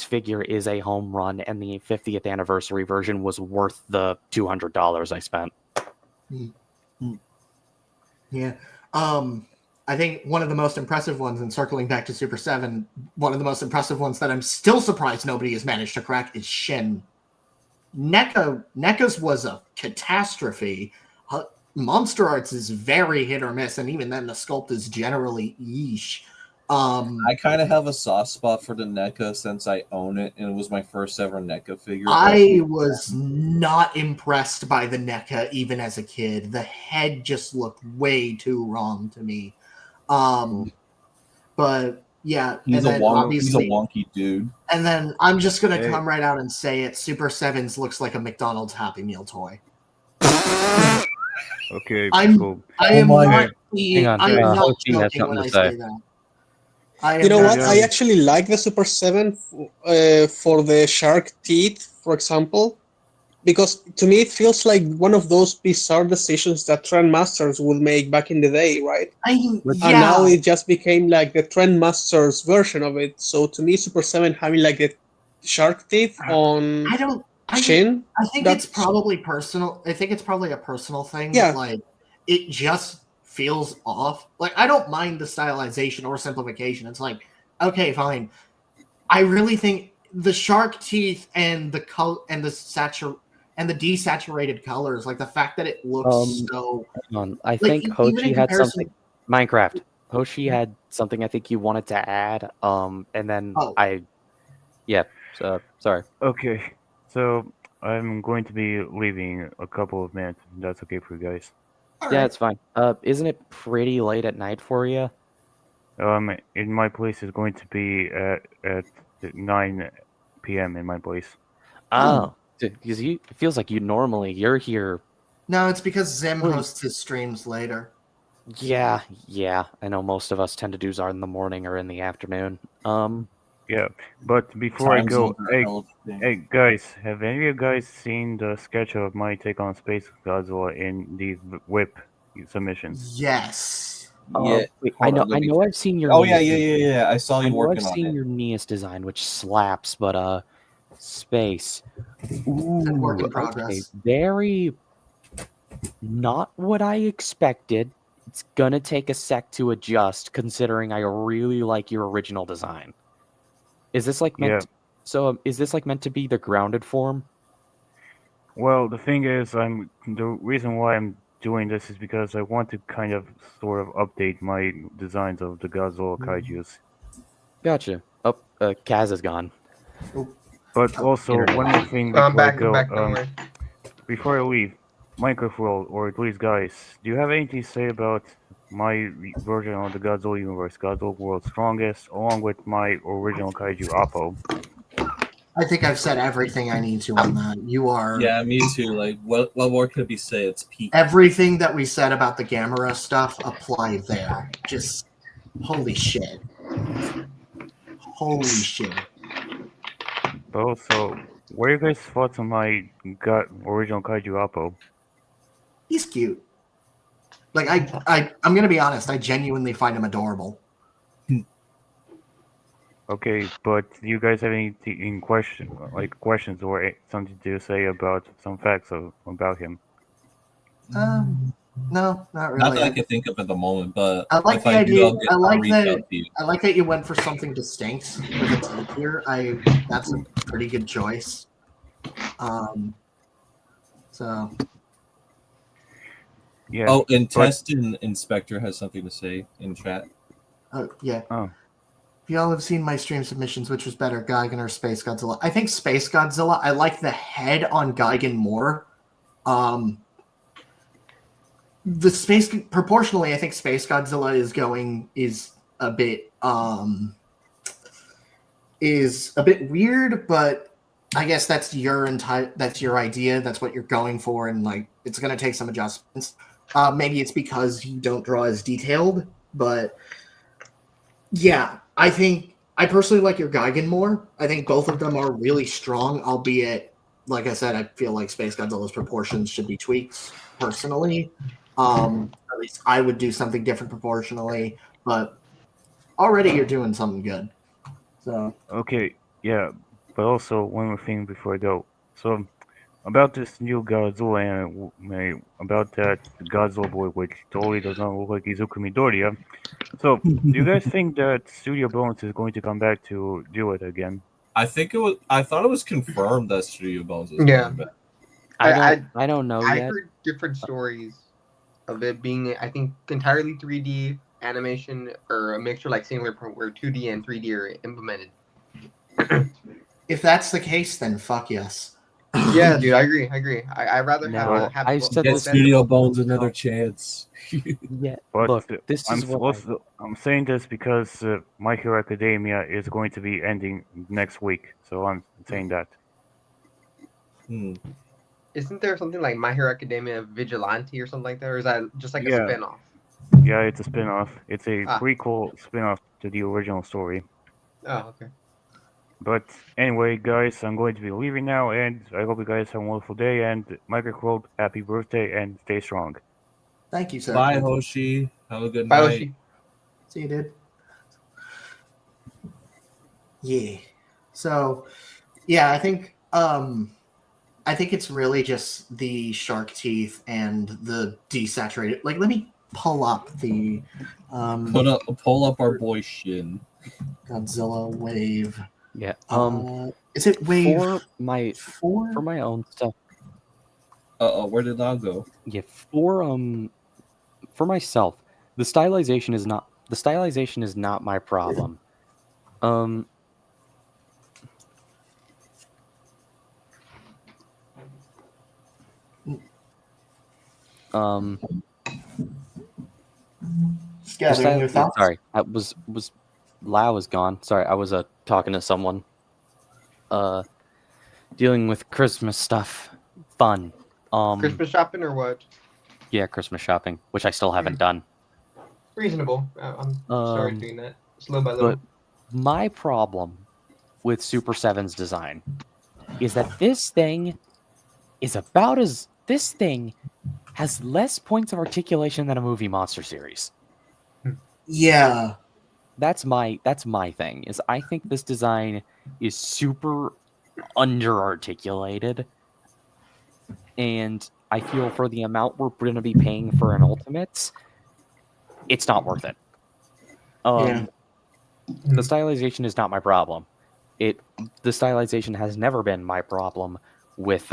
figure is a home run, and the 50th anniversary version was worth the $200 I spent. Yeah. I think one of the most impressive ones, and circling back to Super 7, one of the most impressive ones that I'm still surprised nobody has managed to crack is Shin. NECA's was a catastrophe. Monster Arts is very hit or miss, and even then the sculpt is generally yeesh. I kind of have a soft spot for the NECA since I own it, and it was my first ever NECA figure. I was not impressed by the NECA even as a kid. The head just looked way too wrong to me. But yeah, He's a obviously wonky dude. And then I'm just gonna Hey. come right out and say it. Super Sevens looks like a McDonald's Happy Meal toy. Okay, I'm- cool. I am my not God. being, Hang on, I am not Hosting has joking when I something to say that. I am You know not what? I joking. actually like the Super 7 for the shark teeth, for example, because to me it feels like one of those bizarre decisions that Trendmasters would make back in the day, right? And now it just became like the Trendmasters version of it. So to me, Super 7 having like the shark teeth on Shin. I think that's- it's probably personal. I think it's probably a personal thing. Yeah. Like, it just feels off. Like, I don't mind the stylization or simplification. It's like, okay, fine. I really think the shark teeth and the and the desaturated colors, like the fact that it looks so. Hang on, I Like, think even Hoshi in had comparison- something. Minecraft. Hoshi had something I think you wanted to add. And then Oh. sorry. Okay, so I'm going to be leaving a couple of minutes. If that's okay for you guys. Yeah, it's fine. Isn't it pretty late at night for you? In my place is going to be at 9 p.m. in my place. Oh, because it feels like you're here. No, it's because Zim Wait. hosts his streams later. Yeah. I know most of us tend to do Zard in the morning or in the afternoon. Yeah, but before I Time go, zones are hey, hell of a thing. hey guys, have any of you guys seen the sketch of my take on Space Godzilla in the whip submissions? Yes. Yeah. Wait, hold I on, let me- know I've seen your. Oh yeah, Neas yeah. I saw I you know I've working on seen it. your Neas design, which slaps, but space. Ooh, work in okay. progress. Very not what I expected. It's gonna take a sec to adjust, considering I really like your original design. Is this like meant? Yeah. Is this like meant to be the grounded form? Well, the thing is, the reason why I'm doing this is because I want to kind of sort of update my designs of the Godzilla kaijus. Gotcha. Oh, Kaz is gone. But also, Internet. one more thing I'm before I back. I'm go. back. Don't worry. Before I leave, Minecraft World, or at least guys, do you have anything to say about my version of the Godzilla universe, Godzilla World's Strongest, along with my original kaiju Oppo? I think I've said everything I need to on that. You are Yeah, me too. Like, what more could be said? It's peak. everything that we said about the Gamera stuff apply there. Just holy shit. Holy shit. But also, what are you guys' thoughts on my original kaiju Oppo? He's cute. Like I'm gonna be honest, I genuinely find him adorable. Okay, but do you guys have any questions or something to say about some facts about him? No, not Not really. that I can think of at the moment, but I like if the I do, idea. I'll reach out to you. I like that you went for something distinct with a tape here. That's a pretty good choice. So Yeah. Oh, and but- Test Inspector has something to say in chat. yeah. Oh. If y'all have seen my stream submissions, which was better, Gigan or Space Godzilla? I think Space Godzilla. I like the head on Gigan more. The space proportionally, I think Space Godzilla is a bit weird, but I guess that's your idea. That's what you're going for, and like it's gonna take some adjustments. Maybe it's because you don't draw as detailed, but yeah, I personally like your Gigan more. I think both of them are really strong, albeit, like I said, I feel like Space Godzilla's proportions should be tweaked personally. At least I would do something different proportionally, but already you're doing something good. So Okay, yeah, but also one more thing before I go. So, about this new Godzilla anime, about that Godzilla boy, which totally does not look like Izuku Midoriya. So, do you guys think that Studio Bones is going to come back to do it again? I thought it was confirmed that Studio Bones was Yeah. coming back. I don't know I yet. heard different stories of it being, I think, entirely 3D animation or a mixture like Singular Point where 2D and 3D are implemented. if that's the case, then fuck yes. Yeah, dude, I agree. I'd rather No, have I both- said Get both this- ends. Studio Bones another chance. Yeah, But look, this is what I'm saying this because My Hero Academia is going to be ending next week, so I'm saying that. Hmm. Isn't there something like My Hero Academia Vigilante or something like that, or is that just like Yeah. a spin-off? Yeah, it's a spin-off. It's a Ah. prequel spin-off to the original story. Oh, okay. But anyway, guys, I'm going to be leaving now, and I hope you guys have a wonderful day. And Microquote, happy birthday, and stay strong. Thank you, sir. Bye, Hoshi. Have a good Bye, night. Oshi. See you, dude. Yeah. So, yeah, I think it's really just the shark teeth and the desaturated. Like, let me pull up the Pull up our boy Shin. Godzilla wave. yeah. Is it wave For my 4? for my own stuff. Where did Lau go? Yeah, for myself, the stylization is not my problem. Just the gathering your style- thoughts. sorry, that was Lau is gone. Sorry, I was talking to someone. dealing with Christmas stuff, fun. Christmas shopping or what? Yeah, Christmas shopping, which I still haven't done. Reasonable. I'm sorry doing that. Slow by little. But my problem with Super 7's design is that this thing has less points of articulation than a movie monster series. Yeah. That's my thing. Is I think this design is super under-articulated, and I feel for the amount we're going to be paying for an Ultimates, it's not worth it. Yeah. The stylization is not my problem. The stylization has never been my problem with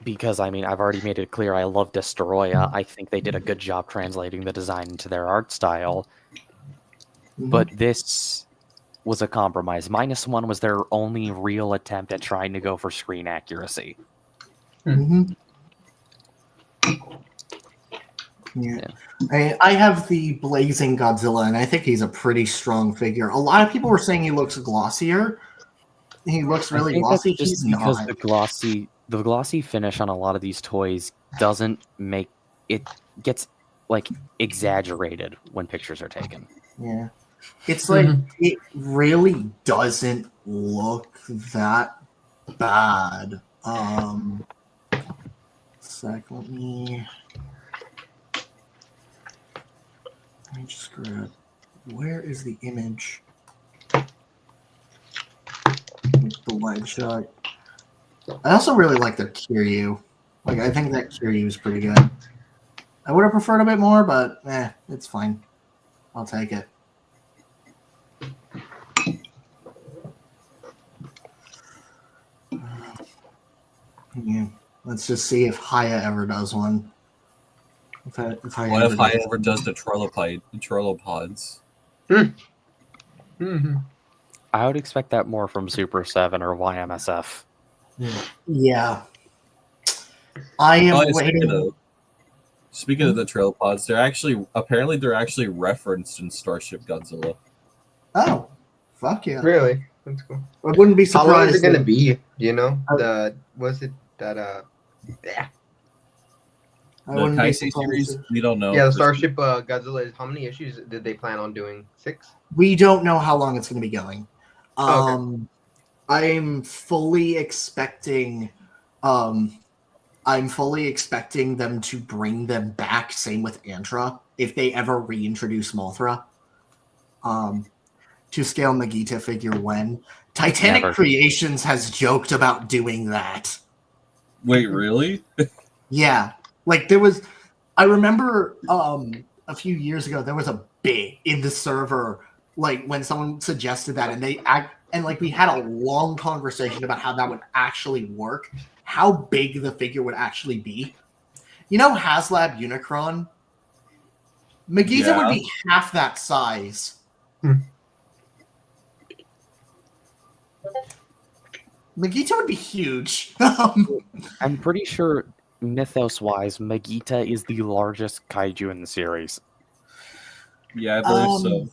because I mean I've already made it clear I love Destroya. I think they did a good job translating the design into their art style. But this was a compromise. -1 was their only real attempt at trying to go for screen accuracy. Mm-hmm. Yeah. I have the Blazing Godzilla, and I think he's a pretty strong figure. A lot of people were saying he looks glossier. He looks really I think glossy. that's just He's because not. the glossy finish on a lot of these toys doesn't make it gets like exaggerated when pictures are taken. Yeah. It's like it really doesn't look that bad. Let me just grab. Where is the image? The wide shot. I also really like their Kiryu. Like I think that Kiryu is pretty good. I would have preferred a bit more, but it's fine. I'll take it. Yeah. Let's just see if Haya ever does one. If What if Haya ever does the Trollopods? I would expect that more from Super 7 or YMSF. Yeah. I am waiting. Speaking of the Trollopods, they're actually referenced in Starship Godzilla. Oh, fuck yeah! Really? That's cool. I wouldn't be How surprised. long is it gonna be? Do you know? I The wouldn't be Kaisei surprised series, if- we don't know. Yeah, the Starship Godzilla. How many issues did they plan on doing? 6? We don't know how long it's going to be going. Okay. I'm fully expecting. I'm fully expecting them to bring them back. Same with Antra, if they ever reintroduce Mothra. To scale Megita figure when Titanic Never. Creations has joked about doing that. Wait, really? Yeah, like there was. I remember a few years ago there was a bit in the server, like when someone suggested that, and we had a long conversation about how that would actually work, how big the figure would actually be. You know, HasLab Unicron. Megita would be half that size. Megita would be huge. I'm pretty sure mythos-wise, Megita is the largest kaiju in the series. Yeah, I believe so.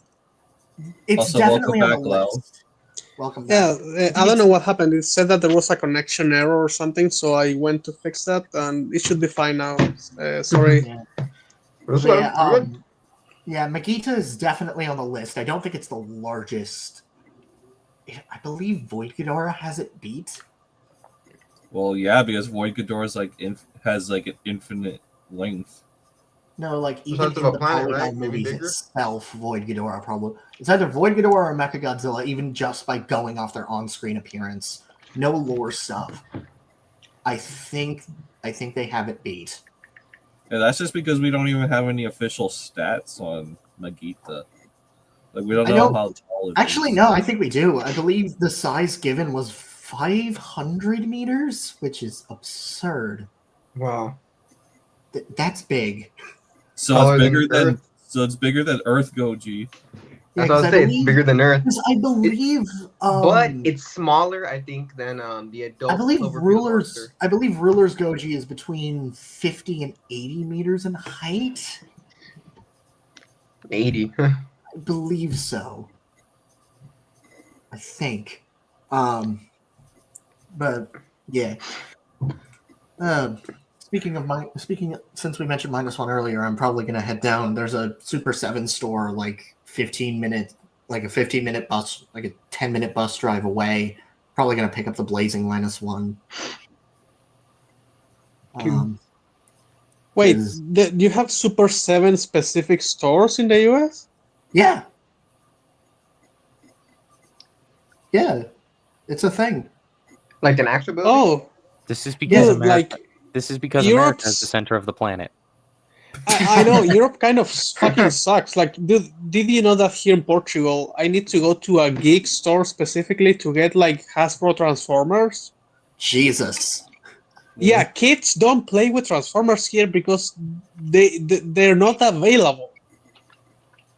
It's Also, definitely welcome on the back, Lau. list. Welcome back. Yeah, I don't know what happened. It said that there was a connection error or something, so I went to fix that, and it should be fine now. Sorry. Yeah. That's But yeah, good. yeah, Megita is definitely on the list. I don't think it's the largest. I believe Void Ghidorah has it beat. Well, yeah, because Void Ghidorah has like an infinite length. No, like even Size in of a the planet, Polygon right? Maybe movies bigger? itself, Void Ghidorah probably. It's either Void Ghidorah or Mechagodzilla, even just by going off their on-screen appearance. No lore stuff. I think they have it beat. And that's just because we don't even have any official stats on Megita. Like we don't I know don't- how tall it Actually, is. no, I think we do. I believe the size given was 500 meters, which is absurd. Wow. That's big. So Taller it's than bigger than Earth. it's bigger than Earth Goji. That's what I was saying. It's bigger than Earth. Because I believe, But it's smaller, I think, than the adult. I believe Cloverfield rulers. monster. I believe rulers Goji is between 50 and 80 meters in height. 80. I I believe so. I think. But yeah. Speaking since we mentioned -1 earlier, I'm probably gonna head down. There's a Super 7 store like 15-minute bus, like a 10-minute bus drive away. Probably gonna pick up the Blazing -1. Wait, is- do you have Super 7 specific stores in the US? Yeah. Yeah. It's a thing. Like an actual building? Oh, This is because dude, America. like This is because America is Europe's- the center of the planet. I know Europe kind of fucking sucks. Like, did you know that here in Portugal, I need to go to a geek store specifically to get like Hasbro Transformers? Jesus. Yeah, kids don't play with Transformers here because they're not available.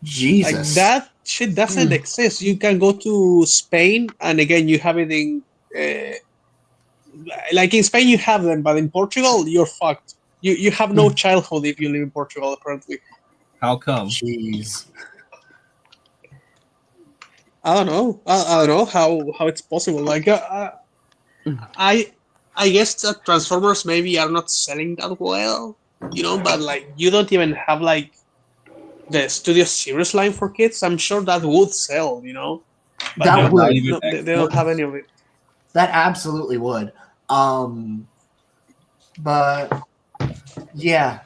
Jesus. Like that shit doesn't exist. You can go to Spain, and again, you have it in. Like in Spain, you have them, but in Portugal, you're fucked. You have no childhood if you live in Portugal, apparently. How come? Jeez. I don't know. I don't know how it's possible. Like, I guess that Transformers maybe are not selling that well, but like you don't even have like the Studio Series line for kids. I'm sure that would sell, But That would. they don't have any of it. That absolutely would. But yeah.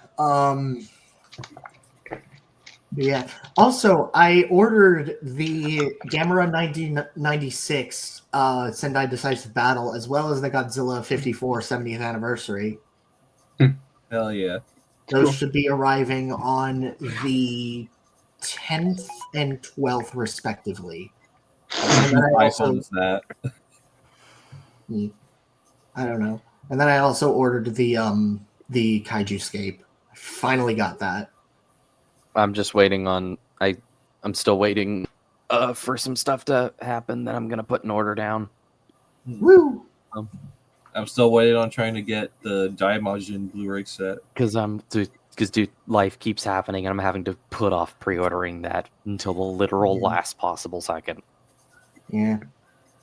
Yeah. Also, I ordered the Gamera 1996 Sendai Decisive Battle as well as the Godzilla 54 70th anniversary. Hell yeah. Those should be arriving on the 10th and 12th, respectively. And then I Price also, is that? I don't know. And then I also ordered the Kaiju Scape. I finally got that. I'm just waiting on. I'm still waiting for some stuff to happen that I'm gonna put an order down. Woo! I'm still waiting on trying to get the Daimajin Blu-ray set. Because dude, life keeps happening, and I'm having to put off pre-ordering that until the literal last possible second. Yeah.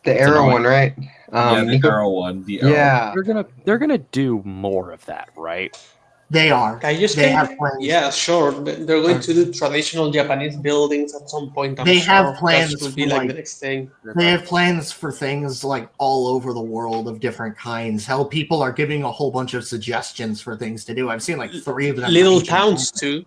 The Arrow annoying. one, right? Yeah, the Nico- Arrow one. The Arrow. Yeah. They're gonna do more of that, right? They are. Kaiju They have plans. Yeah, sure. They're going to do traditional Japanese buildings at some point. I'm They sure. have plans That would be for, like like- the next thing. They have plans for things like all over the world of different kinds. Hell, people are giving a whole bunch of suggestions for things to do. I've seen like 3 of them. Little for towns too.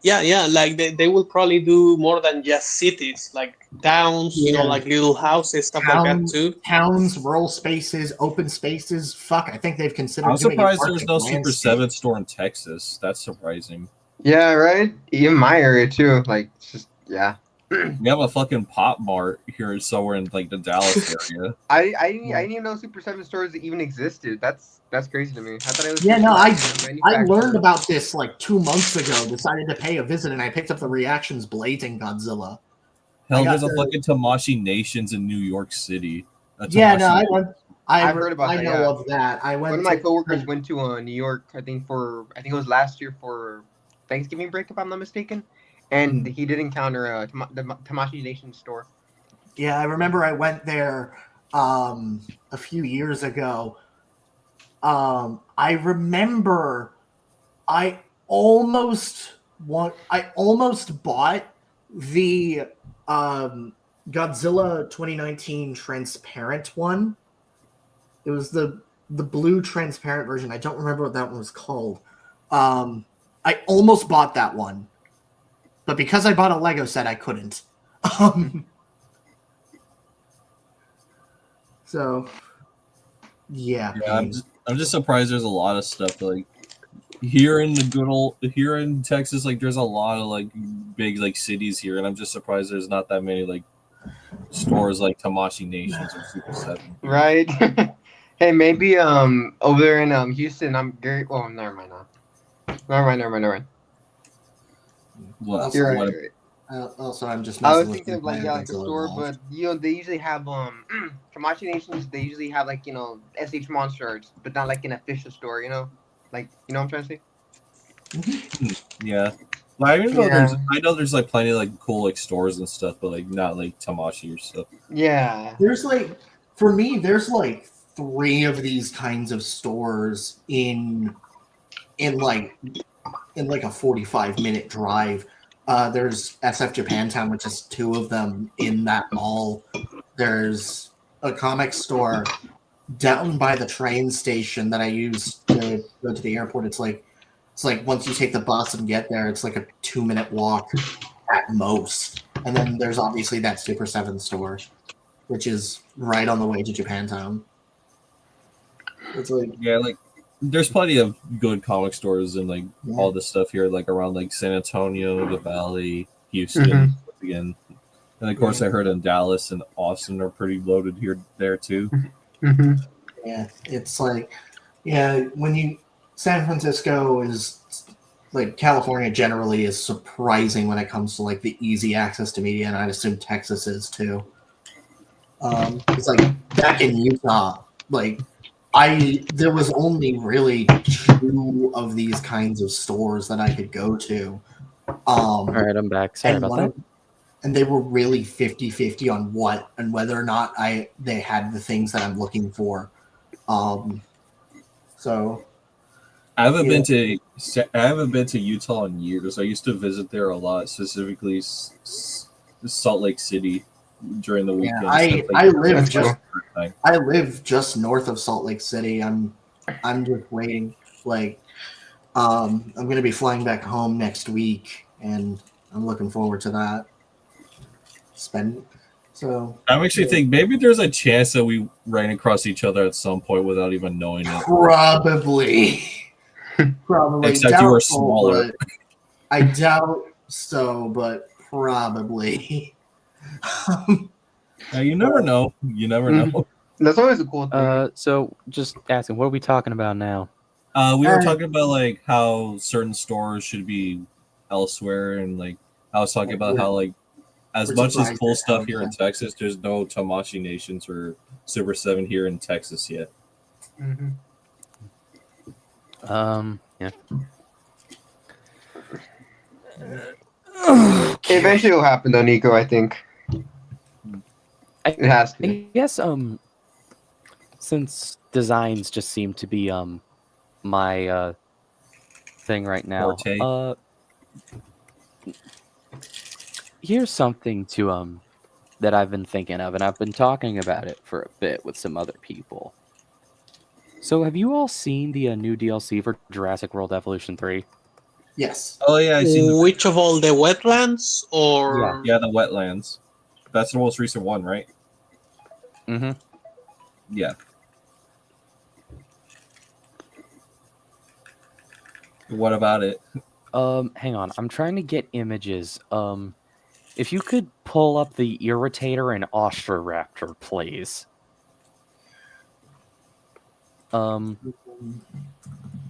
Yeah. Like they will probably do more than just cities, like towns. Yeah. Like little houses, stuff like that Towns. too. Towns, rural spaces, open spaces. Fuck, I think they've considered. I'm doing surprised an there's no Arctic Super landscape. 7 store in Texas. That's surprising. Yeah, right? In my area, too. Like, it's just, yeah. We have a fucking Pop Mart here somewhere in like the Dallas area. I didn't even know Super 7 stores even existed. That's crazy to me. I thought it was Yeah, no, I manufacturer. learned about this like 2 months ago. Decided to pay a visit, and I picked up the Reactions Blazing Godzilla. Hell, I got there's a the- fucking Tamashi Nations in New York City. A Yeah, no, Tamashi- I went. I've heard about I that, know yeah. of that. I went. One of my to- coworkers went to New York, I think it was last year for Thanksgiving break, if I'm not mistaken. And he did encounter the Tamashi Nation store. Yeah, I remember I went there a few years ago. I remember I almost bought the Godzilla 2019 transparent one. It was the blue transparent version. I don't remember what that one was called. I almost bought that one. But because I bought a Lego set, I couldn't. So, yeah. I'm just surprised there's a lot of stuff like here in Texas. Like there's a lot of like big like cities here, and I'm just surprised there's not that many like stores like Tamashi Nations or Super 7. Right? Hey, maybe over there in Houston, I'm very. Oh, never mind. Never mind. What? You're what- right. Also, I'm just. I was messing with thinking of like my a store, Godzilla but they usually have Tamashi Nations. They usually have like SH Monster Arts, but not like an official store. Like what I'm trying to say. Yeah. Well, I know Yeah. there's like plenty of like cool like stores and stuff, but like not like Tamashi or stuff. Yeah. There's like, for me, there's like 3 of these kinds of stores in like a 45-minute drive. There's SF Japantown, which is 2 of them in that mall. There's a comic store down by the train station that I use to go to the airport. It's like once you take the bus and get there, it's like a 2-minute walk at most. And then there's obviously that Super 7 store, which is right on the way to Japantown. It's like, Yeah, like there's plenty of good comic stores and like Yeah. all this stuff here, like around like San Antonio, the Valley, Houston, Mhm. again. And of course, I heard in Dallas and Austin are pretty loaded there too. Hmm. yeah, it's like, San Francisco is like, California generally is surprising when it comes to like the easy access to media, and I assume Texas is too. It's like back in Utah, like there was only really 2 of these kinds of stores that I could go to. All right, I'm back. Sorry and about one that. of- and they were really 50-50 on what and whether or not they had the things that I'm looking for. So I haven't Yeah. been to Utah in years. I used to visit there a lot, specifically Salt Lake City during the weekend. I live just north of Salt Lake City. I'm just waiting. Like, I'm gonna be flying back home next week, and I'm looking forward to that. I actually think maybe there's a chance that we ran across each other at some point without even knowing it. Probably. Except you were Doubtful, smaller. but I doubt so, but probably. You never know. You never know. That's always a cool thing. So just asking, what are we talking about now? We were talking about like how certain stores should be elsewhere, and like I was talking about how like as We're much as surprised cool at stuff how here in Texas, there's no Tamashi Nations or Super 7 here in Texas yet. Mhm. Yeah. Eventually it'll happen though, Nico, I think. It has to. I guess since designs just seem to be my thing right now. Forte. Here's something to that I've been thinking of, and I've been talking about it for a bit with some other people. So have you all seen the new DLC for Jurassic World Evolution 3? Yes. Oh yeah, I see. Which of all the wetlands or Yeah, the wetlands. That's the most recent one, right? Mm-hmm. Yeah. What about it? Hang on. I'm trying to get images. If you could pull up the Irritator and Ostroraptor, please.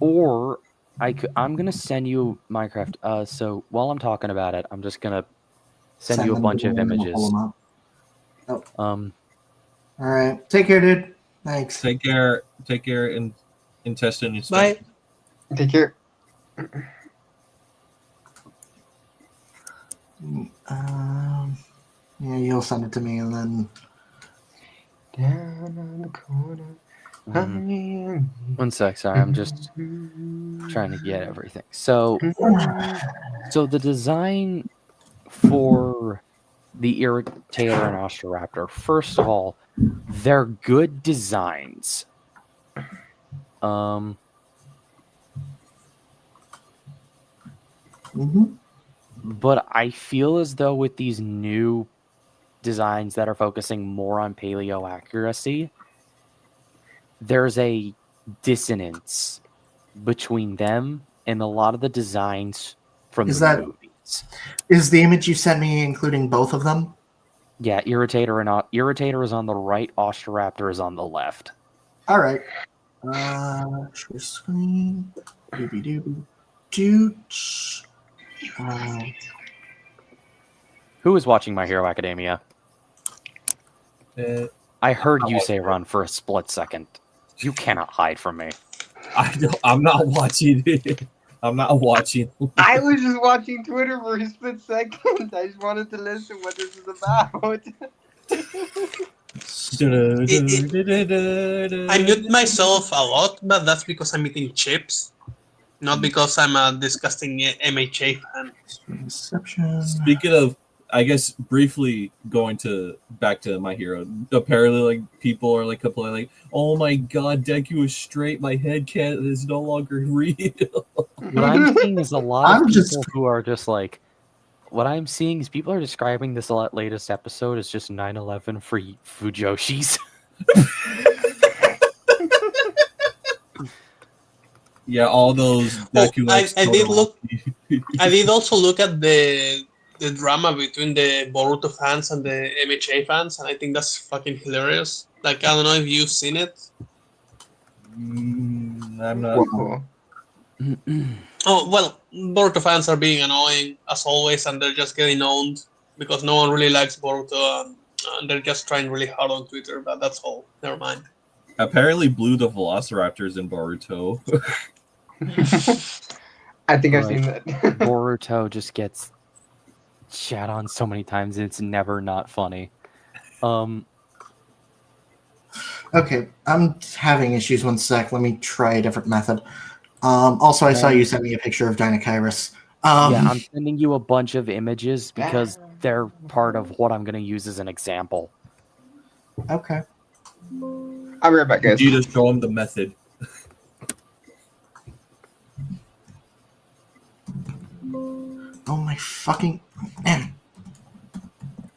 Or I'm gonna send you Minecraft. So while I'm talking about it, I'm just gonna send you a them bunch to of me and we'll pull images. them up. All right. Take care, dude. Thanks. Take care, and test and Bye. Take care. Yeah, you'll send it to me, and then Down on the corner. One sec, sorry, I'm just trying to get everything. So the design for the Irritator and Ostroraptor, first of all, they're good designs. But I feel as though with these new designs that are focusing more on paleo accuracy, there's a dissonance between them and a lot of the designs from the movies. Is the image you sent me including both of them? Yeah, Irritator is on the right, Ostroraptor is on the left. All right. Share screen. Doobie doot. Who is watching My Hero Academia? I heard you say run for a split second. You cannot hide from me. I'm not watching it. I'm not watching. I was just watching Twitter for a split second. I just wanted to listen what this is about. I mute myself a lot, but that's because I'm eating chips, not because I'm a disgusting MHA fan. Inception. Speaking of, I guess briefly going back to My Hero. Apparently, like people are like complaining, like, "Oh my God, Deku is straight. My head can't is no longer real." What I'm seeing is a lot of I'm people just- who are just like, what I'm seeing is people are describing this latest episode as just 9/11 for Fujoshis. Yeah, all those Deku. I did look. I did also look at the drama between the Boruto fans and the MHA fans, and I think that's fucking hilarious. Like, I don't know if you've seen it. I'm not. Whoa. Oh, well, Boruto fans are being annoying, as always, and they're just getting owned because no one really likes Boruto, and they're just trying really hard on Twitter, but that's all. Never mind. Apparently, Blue the Velociraptor's in Boruto. I think I've Right. seen that. Boruto just gets shat on so many times, it's never not funny. Okay, I'm having issues. 1 sec. Let me try a different method. Also, I saw you sent me a picture of Deinachirus. Yeah, I'm sending you a bunch of images because they're part of what I'm going to use as an example. Okay. I'll be right back, guys. You just show him the method. Oh my fucking.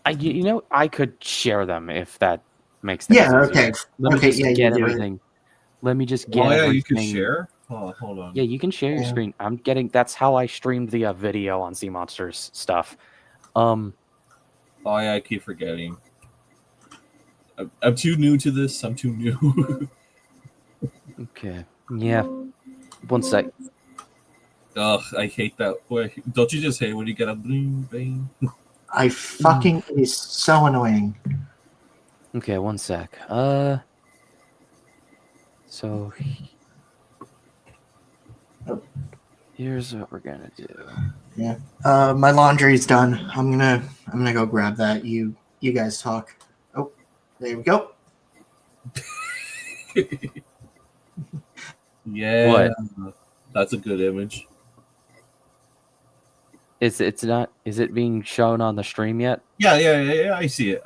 I could share them if that makes things Yeah. easier. Okay. Let me Okay, just yeah, you get do it. everything. Let me just get Oh yeah, everything. you can share. Oh, hold on. Yeah, you can share your Yeah. screen. That's how I streamed the video on Sea Monsters stuff. Oh yeah, I keep forgetting. I'm too new to this. I'm too new. Okay. Yeah. 1 sec. Ugh, I hate that. Wait, don't you just hate when you get a bling bling? I fucking. It is so annoying. Okay, 1 sec. So here's what we're gonna do. My laundry's done. I'm gonna go grab that. You guys talk. Oh, there we go. Yeah. That's a good image. Is it being shown on the stream yet? Yeah. I see it.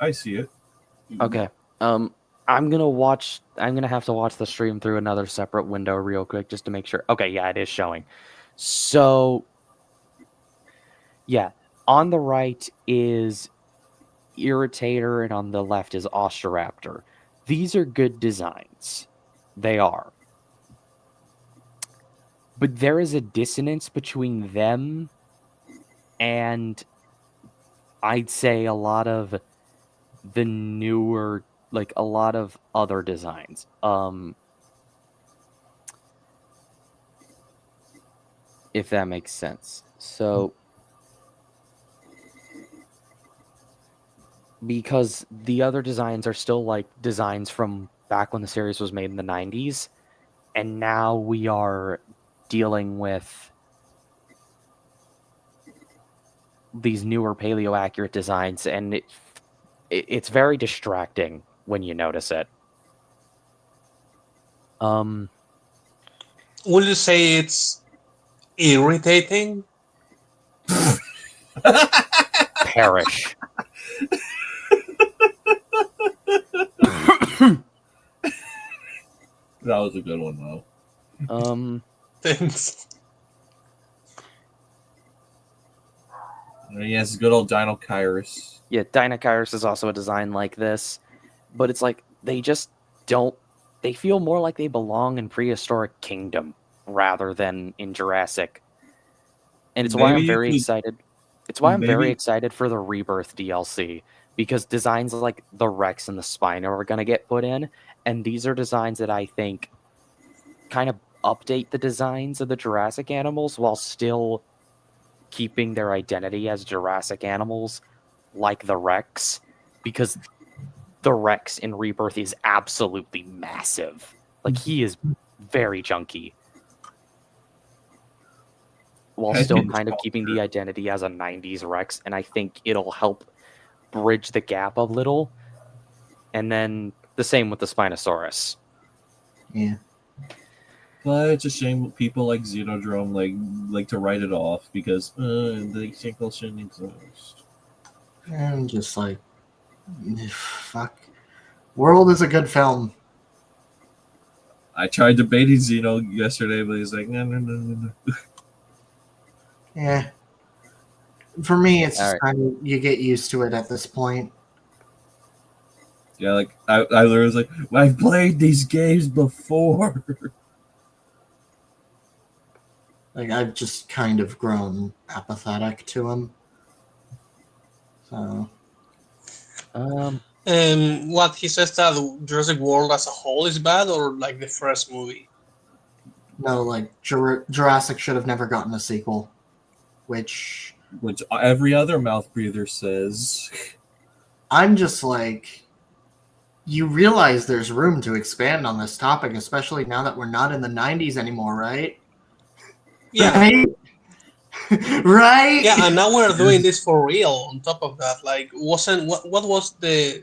Okay. I'm gonna have to watch the stream through another separate window real quick just to make sure. Okay, yeah, it is showing. So yeah, on the right is Irritator and on the left is Osteraptor. These are good designs. They are. But there is a dissonance between them and I'd say a lot of the newer, like a lot of other designs. If that makes sense. So because the other designs are still like designs from back when the series was made in the 90s, and now we are dealing with these newer paleo accurate designs, and it's very distracting when you notice it. Would you say it's irritating? Perish. That was a good one though. Thanks. Yes, good old Deinachirus. Yeah, Deinachirus is also a design like this, but it's like they just don't. They feel more like they belong in Prehistoric Kingdom rather than in Jurassic, and it's why I'm Maybe you very could- excited. It's why I'm very maybe- excited for the Rebirth DLC because designs like the Rex and the Spino are going to get put in, and these are designs that I think kind of update the designs of the Jurassic animals while still keeping their identity as Jurassic animals, like the Rex, because the Rex in Rebirth is absolutely massive. Like, he is very chunky. while I still didn't kind of talk keeping to the her. identity as a 90s Rex, and I think it'll help bridge the gap a little. And then the same with the Spinosaurus. Yeah. But it's a shame people like Xenodrome like to write it off because the sequel shouldn't exist. And just like, fuck. World is a good film. I tried debating Xeno yesterday, but he's like, no. Yeah. For me, it's just Alright. kind of, you get used to it at this point. Yeah, like I literally was like, I've played these games before. Like, I've just kind of grown apathetic to him. So, What he says that Jurassic World as a whole is bad, or like the first movie? no, like, Jurassic should have never gotten a sequel. Which, Which every other mouth breather says. I'm just like, you realize there's room to expand on this topic, especially now that we're not in the 90s anymore, right? Yeah, Right? Right? yeah, and now we're doing this for real. On top of that, like, wasn't what was the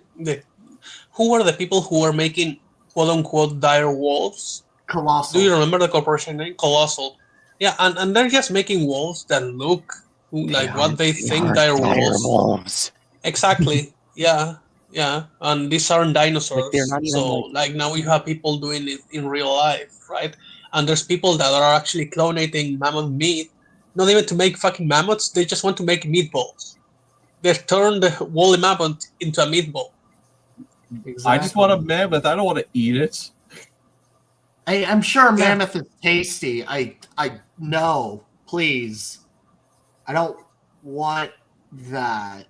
who were the people who were making quote unquote dire wolves? Colossal. Do you remember the corporation name? Colossal. Yeah, and they're just making wolves that look like what they think dire wolves. wolves. Exactly. Yeah, yeah. And these aren't dinosaurs. Like, they're not even, so like now you have people doing it in real life, right? And there's people that are actually clonating mammoth meat, not even to make fucking mammoths. They just want to make meatballs. They turn the woolly mammoth into a meatball. Exactly. I just want a mammoth. I don't want to eat it. I'm sure Yeah. mammoth is tasty. I know. Please. I don't want that.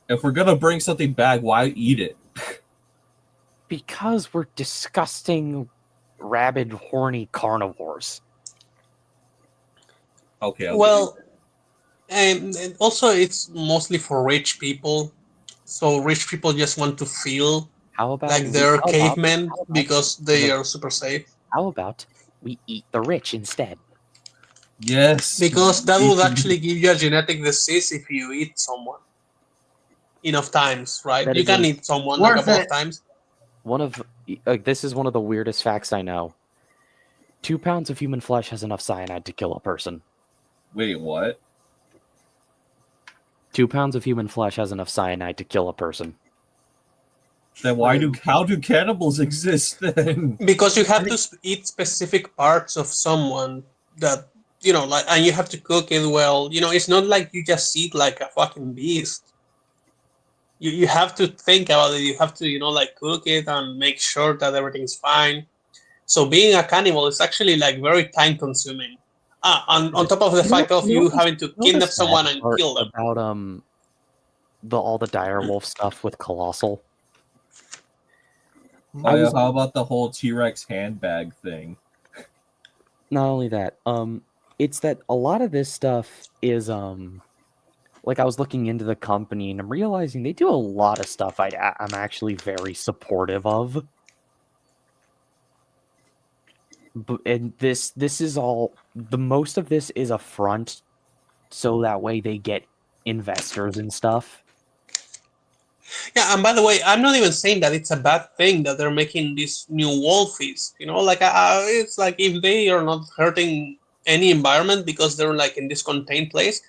If we're gonna bring something back, why eat it? Because we're disgusting, rabid, horny carnivores. Okay. I'll Well, and also it's mostly for rich people. So rich people just want to feel How about like they're how about- cavemen how about- because they the- are super safe. How about we eat the rich instead? yes. Because that Eat would the- actually give you a genetic disease if you eat someone enough times, right? That You is can a- eat someone a Worth couple of it. times. One of this is one of the weirdest facts I know. 2 pounds of human flesh has enough cyanide to kill a person. Wait, what? 2 pounds of human flesh has enough cyanide to kill a person. Then how do cannibals exist then? Because you have to eat specific parts of someone that, like, and you have to cook it well. It's not like you just eat like a fucking beast. You have to think about it. You have to, like, cook it and make sure that everything's fine. So being a cannibal is actually like very time consuming. On top of the fact of you having to kidnap someone and kill them. About all the direwolf stuff with Colossal. Oh yeah, how about the whole T-Rex handbag thing? Not only that, it's that a lot of this stuff is like, I was looking into the company and I'm realizing they do a lot of stuff I'm actually very supportive of. And this is all, the most of this is a front, so that way they get investors and stuff. Yeah, and by the way, I'm not even saying that it's a bad thing that they're making these new wolfies. Like, it's like if they are not hurting any environment because they're like in this contained place,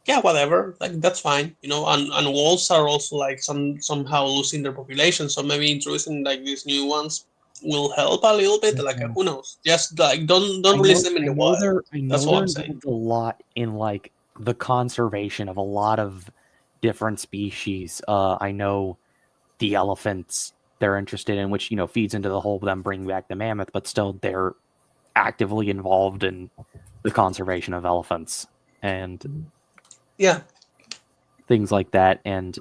yeah, whatever, like that's fine. And wolves are also like somehow losing their population, so maybe introducing like these new ones will help a little bit. Like, who knows? Just like don't release them in the wild. That's what I'm saying. Involved a lot in like the conservation of a lot of different species. I know the elephants they're interested in, which feeds into the whole them bringing back the mammoth, but still they're actively involved in the conservation of elephants and Yeah. things like that. And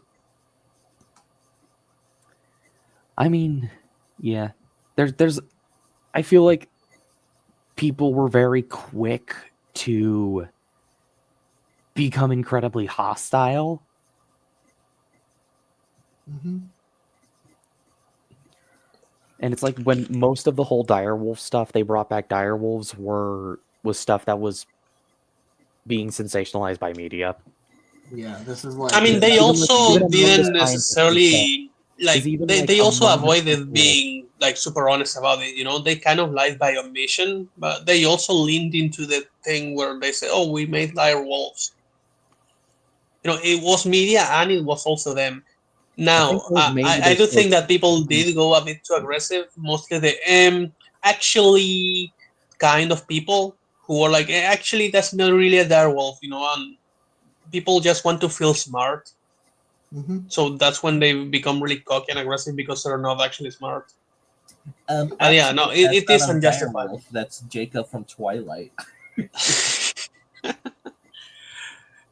I mean, yeah, there's I feel like people were very quick to become incredibly hostile. Mm-hmm. And it's like when most of the whole direwolf stuff, they brought back direwolves was stuff that was being sensationalized by media. Yeah, this is like. I mean, they Even also among the didn't scientists necessarily like is even, they, like, they also among the avoided people- being like super honest about it. You know, they kind of lied by omission, but they also leaned into the thing where they say, "Oh, we made dire wolves." You know, it was media and it was also them. Now, it was mainly I do their think that people did go a bit too aggressive. Mostly the actually kind of people who are like, actually, that's not really a dire wolf. You know, and people just want to feel smart. Mhm. So that's when they become really cocky and aggressive because they're not actually smart. Yeah, Actually, no, it that's is not a unjustified. direwolf, that's Jacob from Twilight.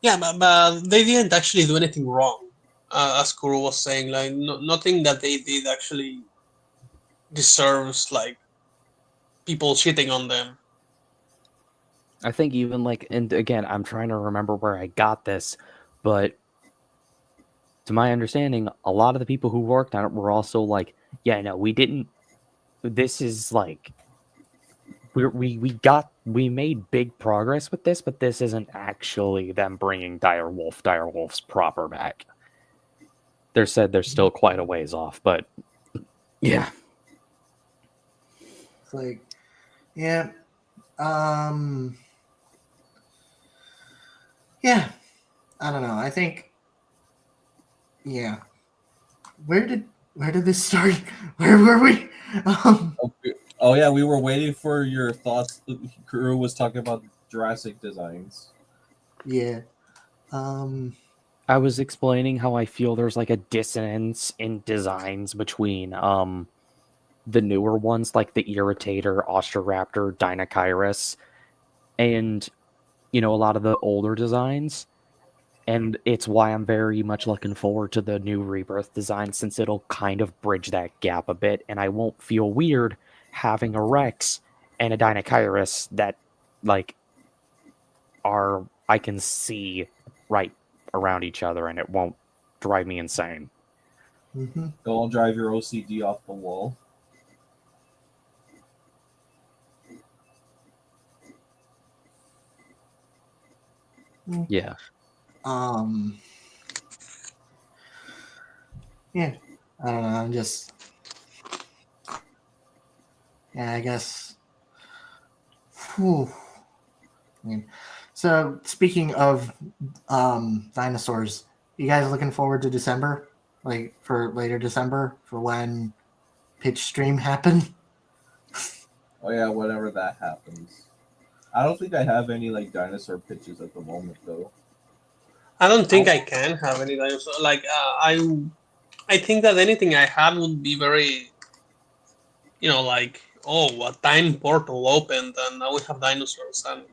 Yeah, but they didn't actually do anything wrong, as Kuro was saying. Like, nothing that they did actually deserves like people shitting on them. I think even like, and again, I'm trying to remember where I got this, but to my understanding, a lot of the people who worked on it were also like, yeah, no, we didn't. This is like, we made big progress with this, but this isn't actually them bringing Direwolf's proper back. They're said they're still quite a ways off, but yeah. It's like, yeah, yeah. I don't know. I think, yeah. Where did this start? Where were we? Oh yeah, we were waiting for your thoughts. Kuro was talking about Jurassic designs. Yeah. I was explaining how I feel there's like a dissonance in designs between the newer ones like the Irritator, Ostroraptor, Deinachirus, and a lot of the older designs. And it's why I'm very much looking forward to the new Rebirth design, since it'll kind of bridge that gap a bit, and I won't feel weird having a Rex and a Deinachirus that like I can see right around each other, and it won't drive me insane. mhm. Don't drive your OCD off the wall. Yeah. Yeah. I don't know. I'm just. Yeah, I guess. Whew. I mean, so speaking of dinosaurs, you guys looking forward to December? Like for later December for when pitch stream happened? Oh yeah, whenever that happens. I don't think I have any like dinosaur pitches at the moment though. I don't think I can have any dinosaur. Like, I think that anything I have would be very, like, oh, a time portal opened and now we have dinosaurs. And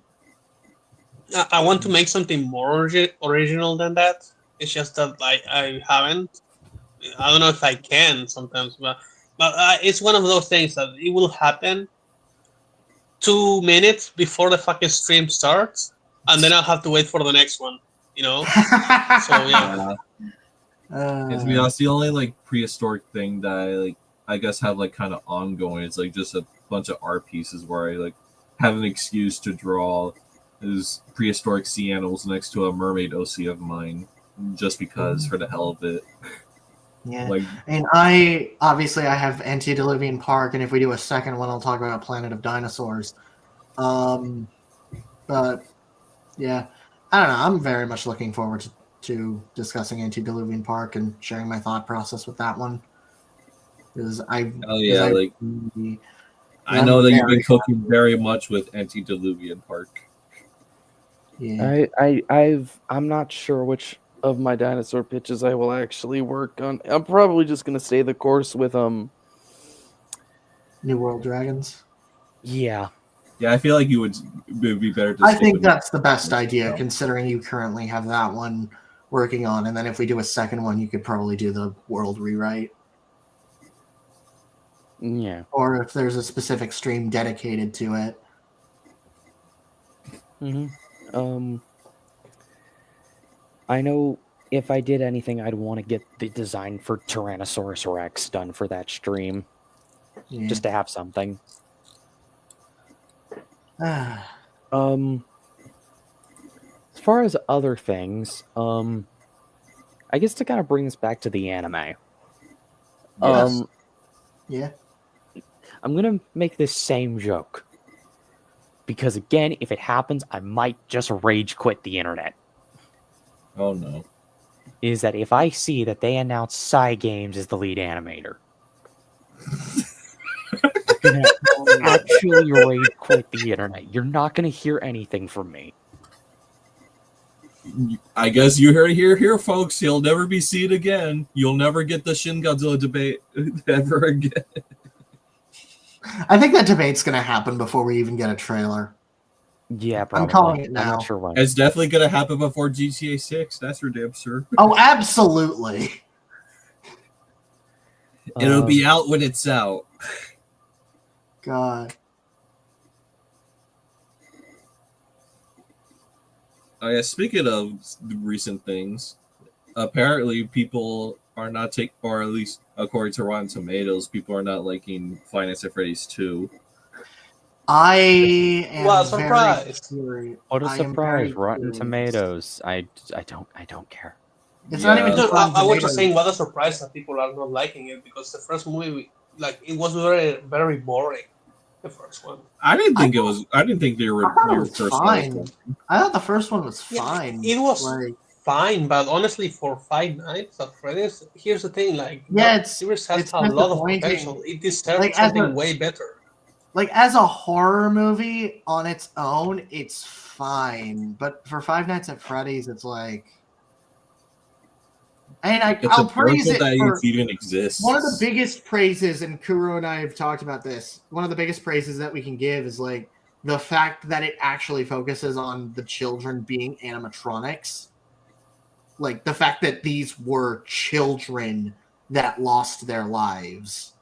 I want to make something more original than that. It's just that I haven't. I don't know if I can sometimes, but it's one of those things that it will happen 2 minutes before the fucking stream starts, and then I'll have to wait for the next one. So yeah. And to be honest, the only like prehistoric thing that I guess have like kind of ongoing is like just a bunch of art pieces where I like have an excuse to draw is prehistoric sea animals next to a mermaid OC of mine, just because for the hell of it. Yeah. Like, And I have Antediluvian Park, and if we do a second one, I'll talk about Planet of Dinosaurs. But yeah, I don't know. I'm very much looking forward to discussing Antediluvian Park and sharing my thought process with that one. Because I know that you've been cooking very much with Antediluvian Park. Yeah. I'm not sure which of my dinosaur pitches I will actually work on. I'm probably just gonna stay the course with New World Dragons. Yeah. Yeah, I feel like it would be better to I stick think with that's the best idea, considering you currently have that one working on, and then if we do a second one, you could probably do the world rewrite. Yeah. Or if there's a specific stream dedicated to it. I know if I did anything, I'd want to get the design for Tyrannosaurus Rex done for that stream. Yeah. Just to have something. As far as other things, I guess to kind of bring this back to the anime, Yes. Yeah. I'm gonna make this same joke because again, if it happens, I might just rage quit the internet. Oh no. Is that if I see that they announce Cygames as the lead animator, I'm gonna actually rage quit the internet. You're not gonna hear anything from me. I guess you heard it here, folks. He'll never be seen again. You'll never get the Shin Godzilla debate ever again. I think that debate's going to happen before we even get a trailer. Yeah, probably. I'm calling it I'm now. not sure when. It's definitely gonna happen before GTA 6. That's for damn sure. Oh, absolutely. It'll be out when it's out. God. Oh yeah, speaking of recent things, apparently people are not or at least according to Rotten Tomatoes, people are not liking Five Nights at Freddy's 2. I am Wow, very surprise. curious. What a I am very surprise! Rotten curious. Tomatoes. I don't care. It's not even Yeah. just No, Rotten I was just Tomatoes. saying what a surprise that people are not liking it because the first movie, like, it was very boring. The first one. I didn't think it was. I didn't think they were. I thought it Your was first fine. one. I thought the first one was Yeah, fine. it was Like, fine, but honestly, for Five Nights at Freddy's, here's the thing: like, Yeah, that it's- series has it's a lot of disappointing. potential. It deserves Like, as something a- way better. like as a horror movie on its own, it's fine. But for Five Nights at Freddy's, it's like, and It's I'll a praise miracle it that for it even exists. one of the biggest praises, and Kuro and I have talked about this. One of the biggest praises that we can give is like the fact that it actually focuses on the children being animatronics. Like the fact that these were children that lost their lives.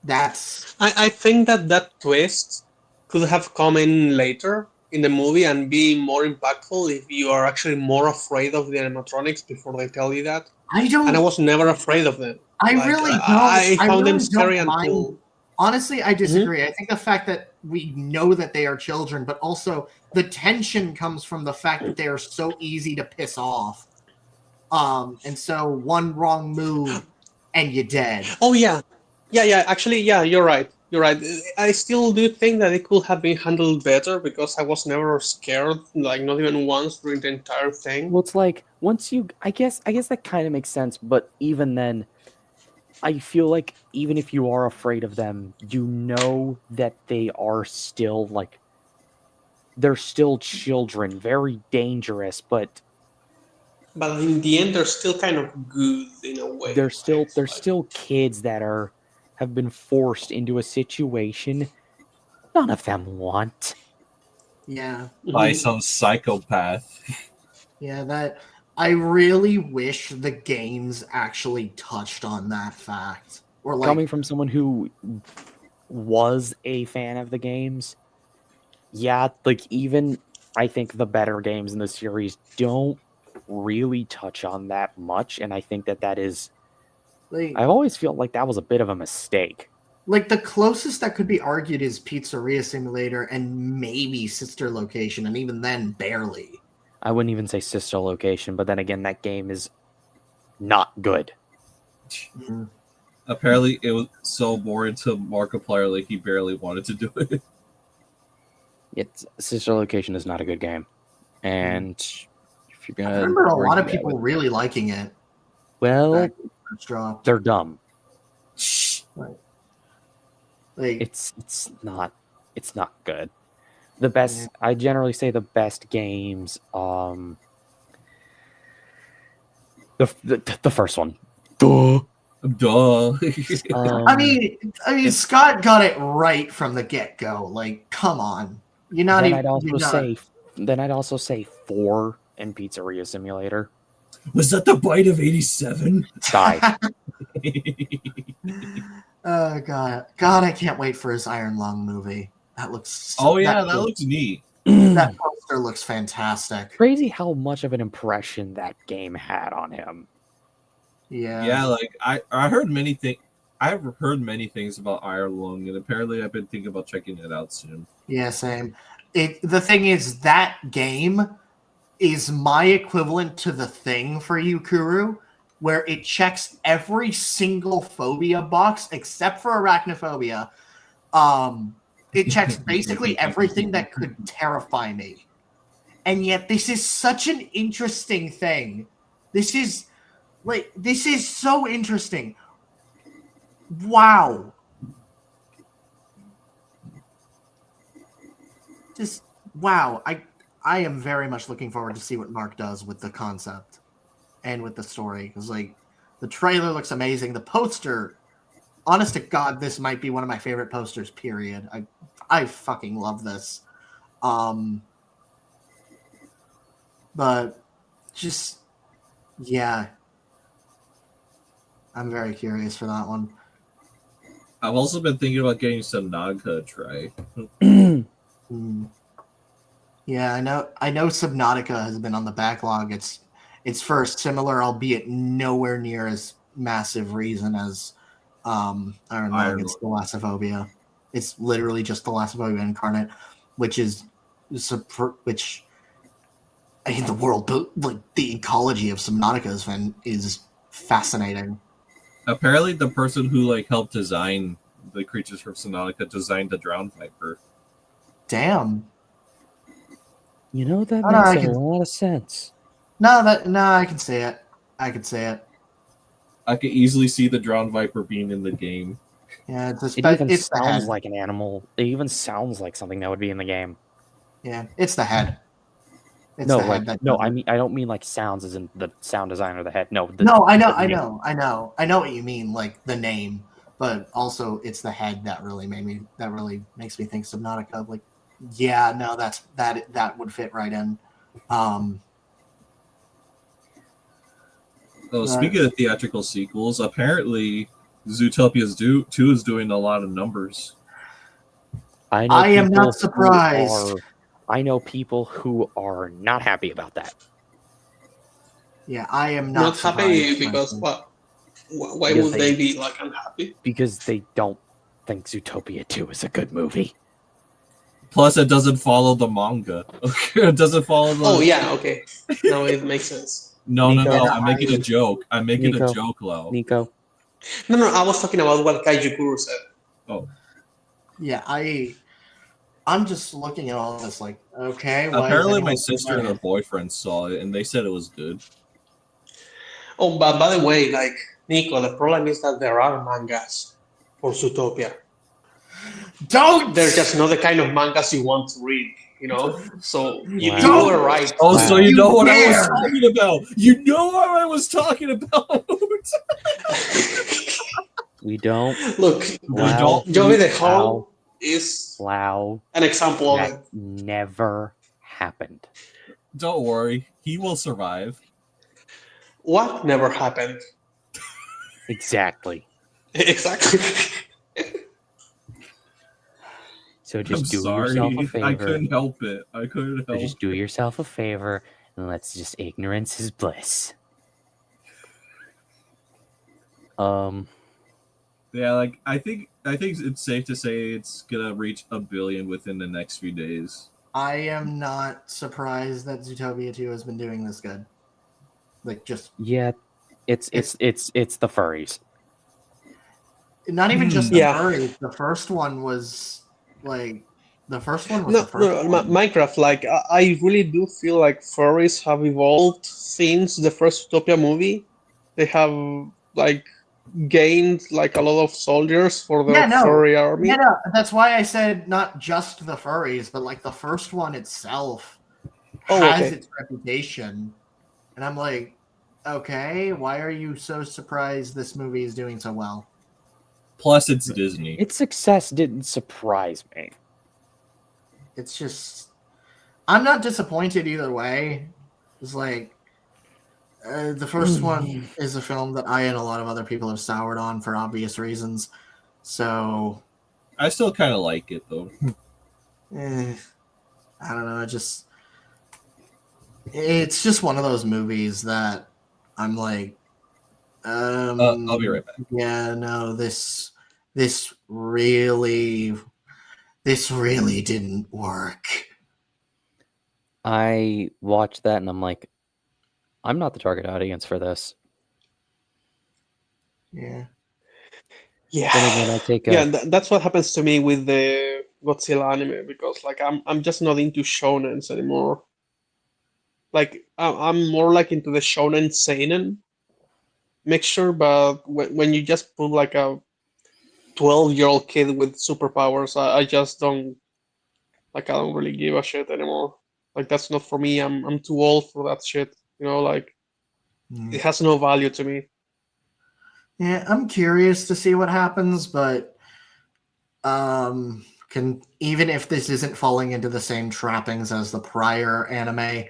That's I think that twist could have come in later in the movie and be more impactful if you are actually more afraid of the animatronics before they tell you that. I don't. And I was never afraid of them. I Like, really don't. I I found them really scary don't and mind. cool. Honestly, I disagree. I think the fact that we know that they are children, but also the tension comes from the fact that they are so easy to piss off. And so one wrong move and you're dead. Oh yeah, yeah. Actually, yeah, you're right. You're right. I still do think that it could have been handled better because I was never scared, like not even once during the entire thing. Well, it's like once you, I guess that kind of makes sense. But even then, I feel like even if you are afraid of them, you know that they are still like they're still children, very dangerous, but But in the end, they're still kind of good in a way. they're still kids that have been forced into a situation none of them want. Yeah. By some psychopath. Yeah, that I really wish the games actually touched on that fact. Or like Coming from someone who was a fan of the games, yeah, like even I think the better games in the series don't really touch on that much, and I think that is. I've always felt like that was a bit of a mistake. Like the closest that could be argued is Pizzeria Simulator and maybe Sister Location, and even then, barely. I wouldn't even say Sister Location, but then again, that game is not good. Mhm. Apparently, it was so boring to Markiplier, like he barely wanted to do it. Sister Location is not a good game, and if you're gonna, I remember a lot of argue that people with- really liking it. Well, back when it first dropped. they're dumb. Like, It's not good. The best, I generally say the best games, the first one. Duh. Duh. I mean, Scott got it right from the get go. Like, come on, you're not then even. I'd also you're not- say, then I'd also say 4 in Pizzeria Simulator. Was that the bite of 87? Die. Oh god, I can't wait for his Iron Lung movie. That looks. Oh yeah, that looks neat. That poster looks fantastic. Crazy how much of an impression that game had on him. Yeah. Yeah, like I heard many things. I've heard many things about Iron Lung, and apparently I've been thinking about checking it out soon. Yeah, same. The thing is, that game is my equivalent to The Thing for you, Kuru, where it checks every single phobia box except for arachnophobia. It checks basically everything that could terrify me. And yet this is such an interesting thing. This is so interesting. Wow. Just wow. I am very much looking forward to see what Mark does with the concept and with the story. Because like the trailer looks amazing. The poster, honest to God, this might be one of my favorite posters, period. I fucking love this. But just yeah. I'm very curious for that one. I've also been thinking about getting Subnautica to try. Yeah, I know Subnautica has been on the backlog. It's for a similar, albeit nowhere near as massive reason as Iron Lung. It's Thalassophobia. It's literally just Thalassophobia incarnate, which I mean the world, like the ecology of Subnautica is fascinating. Apparently, the person who like helped design the creatures from Subnautica designed the Drowned Viper. Damn. You know, that Oh, no, makes a lot of sense. No, I can say it. I could say it. I could easily see the Drowned Viper being in the game. Yeah, It even it's the sounds head. like an animal. It even sounds like something that would be in the game. Yeah, it's the head. It's No, the head like that no, does it. I don't mean like sounds as in the sound design or the head. No, No, I the name. know what you mean, like the name, but also it's the head that really makes me think Subnautica. Like, yeah, no, that would fit right in. Speaking of theatrical sequels, apparently Zootopia 2 is doing a lot of numbers. I am not surprised. I know people who are not happy about that. Yeah, I am Not not happy surprised, because frankly. what? Why Because would they be like unhappy? Because they don't think Zootopia 2 is a good movie. Plus, it doesn't follow the manga. It doesn't follow the. Oh yeah, okay. No, it makes sense. No. Nico, I'm making a joke. I'm making a Nico, joke, Lau. Nico, No, I was talking about what Kaiju Guru said. Oh, Yeah, I'm just looking at all this like, okay. Why is apparently my anyone sister and her surprised? boyfriend saw it, and they said it was good. Oh, but by the way, like Nico, the problem is that there are mangas for Zootopia. Don't. They're just not the kind of mangas you want to read, you know. So you Don't- were right. Oh, so you know what I was dare. talking about. You know what I was talking about. we don't Look, allow, Joey the Hole is allow an example of that it. never happened. Don't worry, he will survive. What never happened? Exactly. Exactly. So I'm just do sorry. yourself a favor. I couldn't help it. So just do yourself a favor and let's just ignorance is bliss. Yeah, like I think it's safe to say it's gonna reach 1 billion within the next few days. I am not surprised that Zootopia 2 has been doing this good. Like, just Yeah, it's the furries. not even just the Yeah. furries. The first one was like the first one was No, the first one. Minecraft. Like I really do feel like furries have evolved since the first Utopia movie. They have like gained like a lot of soldiers for the Yeah, no. furry army. Yeah, no, that's why I said not just the furries, but like the first one itself Oh, has okay. its reputation. And I'm like, okay, why are you so surprised this movie is doing so well? Plus, it's Disney. Its success didn't surprise me. It's just, I'm not disappointed either way. It's like, the first one is a film that I and a lot of other people have soured on for obvious reasons. So, I still kind of like it though. I don't know. It's just one of those movies that I'm like, I'll be right back. yeah, no, this really didn't work. I watched that and I'm like, I'm not the target audience for this. Yeah. Yeah. Then again, I take a Yeah, that's what happens to me with the Godzilla anime because like I'm just not into shonens anymore. Like I'm more like into the shonen seinen mixture, but when you just put like a 12-year-old kid with superpowers, I just don't like. I don't really give a shit anymore. Like that's not for me. I'm too old for that shit. You know, like Mm. it has no value to me. Yeah, I'm curious to see what happens, but can even if this isn't falling into the same trappings as the prior anime,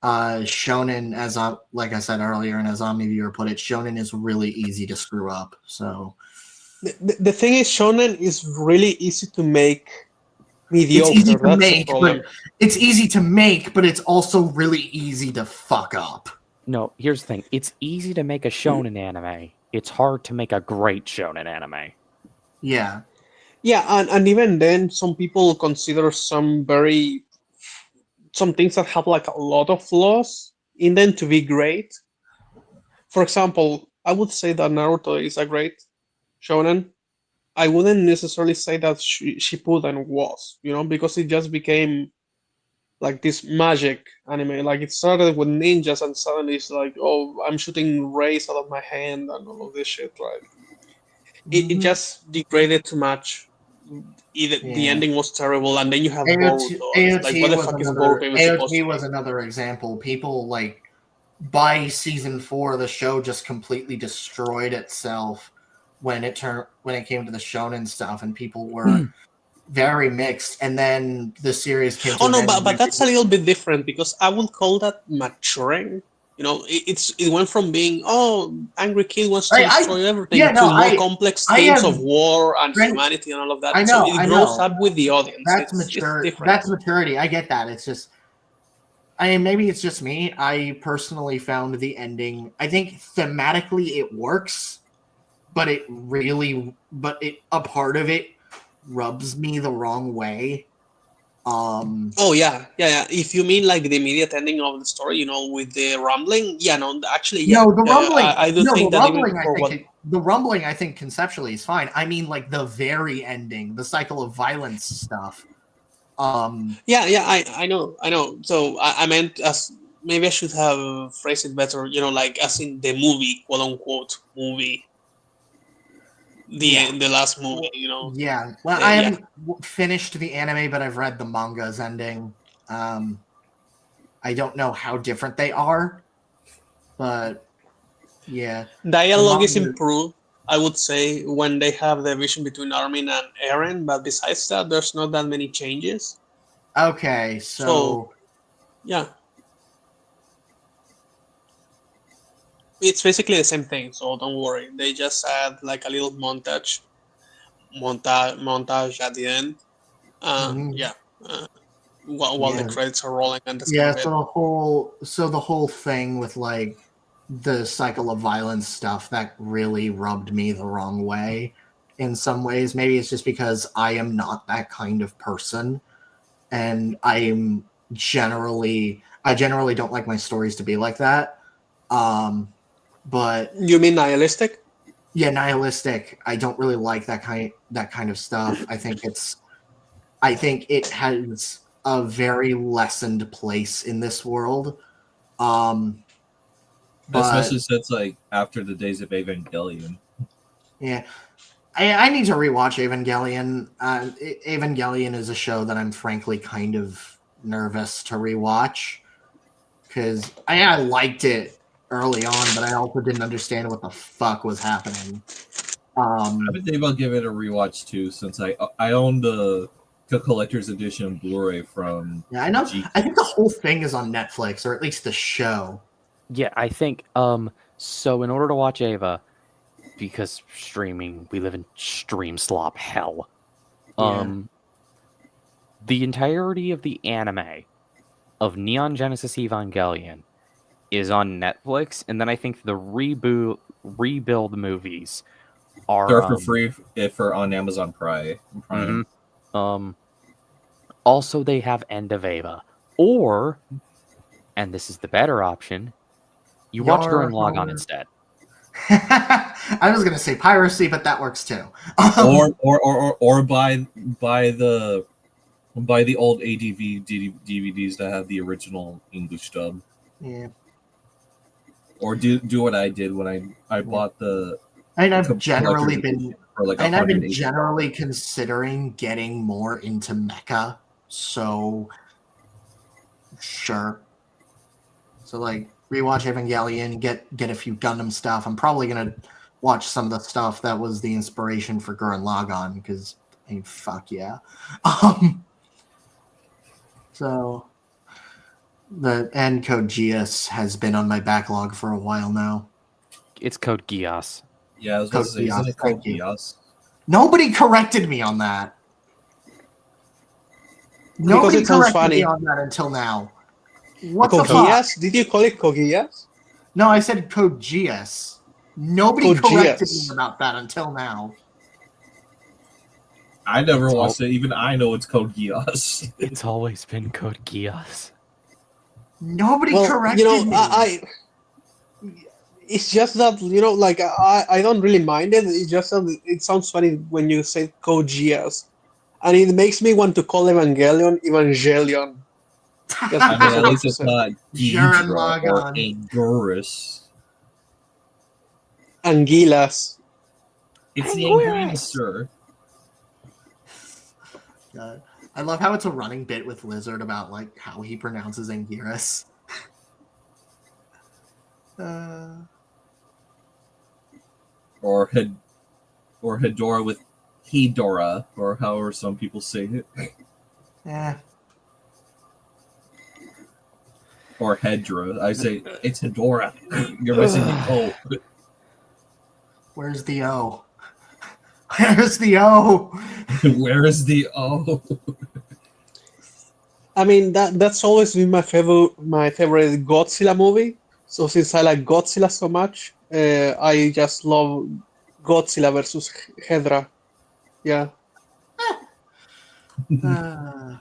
shonen, as like I said earlier, and as Omniviewer put it, shonen is really easy to screw up. So The thing is, shonen is really easy to make it's easy mediocre. to That's the make, problem. but it's easy to make, but it's also really easy to fuck up. No, here's the thing. It's easy to make a shonen anime. It's hard to make a great shonen anime. Yeah. Yeah, and even then, some people consider some things that have like a lot of flaws in them to be great. For example, I would say that Naruto is a great shonen. I wouldn't necessarily say that Shippuden was, because it just became like this magic anime. Like it started with ninjas, and suddenly it's like, oh, I'm shooting rays out of my hand and all of this shit. Like it Mhm. just degraded too much. The Yeah. ending was terrible, and then you have AOT, Boruto, and it's like, what the fuck is Boruto even supposed AOT to was be? another example. People like by season 4, the show just completely destroyed itself when it came to the shonen stuff, and people were very mixed. And then the series came to Oh an no, end. but that's a little bit different because I would call that maturing. It went from being angry kid wants to destroy everything yeah, no, to more complex I themes am of war and Right. humanity and all of that. I So know, it I grows know. up with the audience. That's It's different. That's maturity. I get that. It's just, I mean, maybe it's just me. I personally found the ending. I think thematically it works, but a part of it rubs me the wrong way. Oh yeah. If you mean like the immediate ending of the story, with the rumbling, yeah, no, actually, yeah. No, the rumbling. I do No, think the that even rumbling. for what. The rumbling. I think conceptually is fine. I mean, like the very ending, the cycle of violence stuff. Yeah, I know. So I meant as maybe I should have phrased it better. Like as in the movie, quote unquote movie, the last movie. Yeah. Well, I haven't finished the anime, but I've read the manga's ending. I don't know how different they are, but yeah. Dialogue is manga- improved, I would say, when they have the vision between Armin and Eren. But besides that, there's not that many changes. Okay, so Yeah, it's basically the same thing. So don't worry. They just add like a little montage at the end. Yeah. While the credits are rolling, and that's kind of it. so the whole thing with like the cycle of violence stuff that really rubbed me the wrong way in some ways. Maybe it's just because I am not that kind of person, and I generally don't like my stories to be like that. But You mean nihilistic? yeah, nihilistic. I don't really like that kind of stuff. I think it has a very lessened place in this world. But especially since like after the days of Evangelion. yeah, I need to rewatch Evangelion. Evangelion is a show that I'm frankly kind of nervous to rewatch because I liked it early on, but I also didn't understand what the fuck was happening. I've been thinking about giving it a rewatch too, since I own the collector's edition Blu-ray from. Yeah, I know. I think the whole thing is on Netflix, or at least the show. Yeah, I think so in order to watch Ava, because streaming, we live in stream slop hell. The entirety of the anime of Neon Genesis Evangelion is on Netflix, and then I think the rebuild movies are They're for free for on Amazon Prime. Also, they have End of Ava Or, and this is the better option, you watch Yar, Gurren Lagann Homer. instead. I was gonna say piracy, but that works too. Or buy the old ADV DVDs that have the original English dub. Yeah. Or do what I did when I bought the. And I've collector's generally edition been for like and I've been $180. generally considering getting more into mecha. So sure. So like rewatch Evangelion, get a few Gundam stuff. I'm probably gonna watch some of the stuff that was the inspiration for Gurren Lagann because I mean fuck yeah. So and Code Geass has been on my backlog for a while now. It's Code Geass. Yeah, I was about to Code say, isn't Geass, it called thank you. Geass? Nobody corrected me on that. Nobody it sounds corrected me funny. on that until now. What the fuck? Kogias? Did you call it Kogias? No, I said Code Geass. Nobody Code corrected Geass. me about that until now. I never It's watched it. Even I know it's called Geass. It's always been Code Geass. Nobody Well, corrected you know, me. it's just that, you know, like I don't really mind it. It's just that it sounds funny when you say Kogias, and it makes me want to call Evangelion Evangelion. Just I mean, because at of least it's the- not Gurren Ghidra or Lagann. Anguirus. Anguilas. It's the Anguirus. Anguirus, sir. God. I love how it's a running bit with Lizard about like how he pronounces Anguirus. Or Hedora with Hedora, or however some people say it. Yeah. Or Hedra. I say it's Hedora. You're missing the O. Where's the O? Where's the O? Where is the O? I mean, that's always been my favorite Godzilla movie. So since I like Godzilla so much, I just love Godzilla versus Hedra. Yeah. Yeah.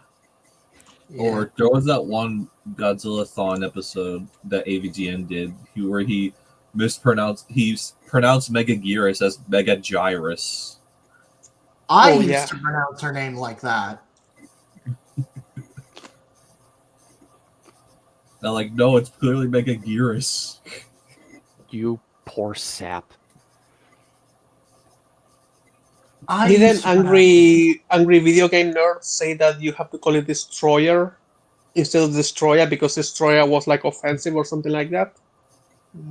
Or there was that one Godzilla-thon episode that AVGN did where he pronounced Megaguirus as Megagyrus. I Oh, used yeah. to pronounce her name like that. They're like, no, it's clearly Megaguirus. You poor sap. I Didn't used to pronounce- angry video game nerds say that you have to call it Destroyer instead of Destroyer because Destroyer was like offensive or something like that?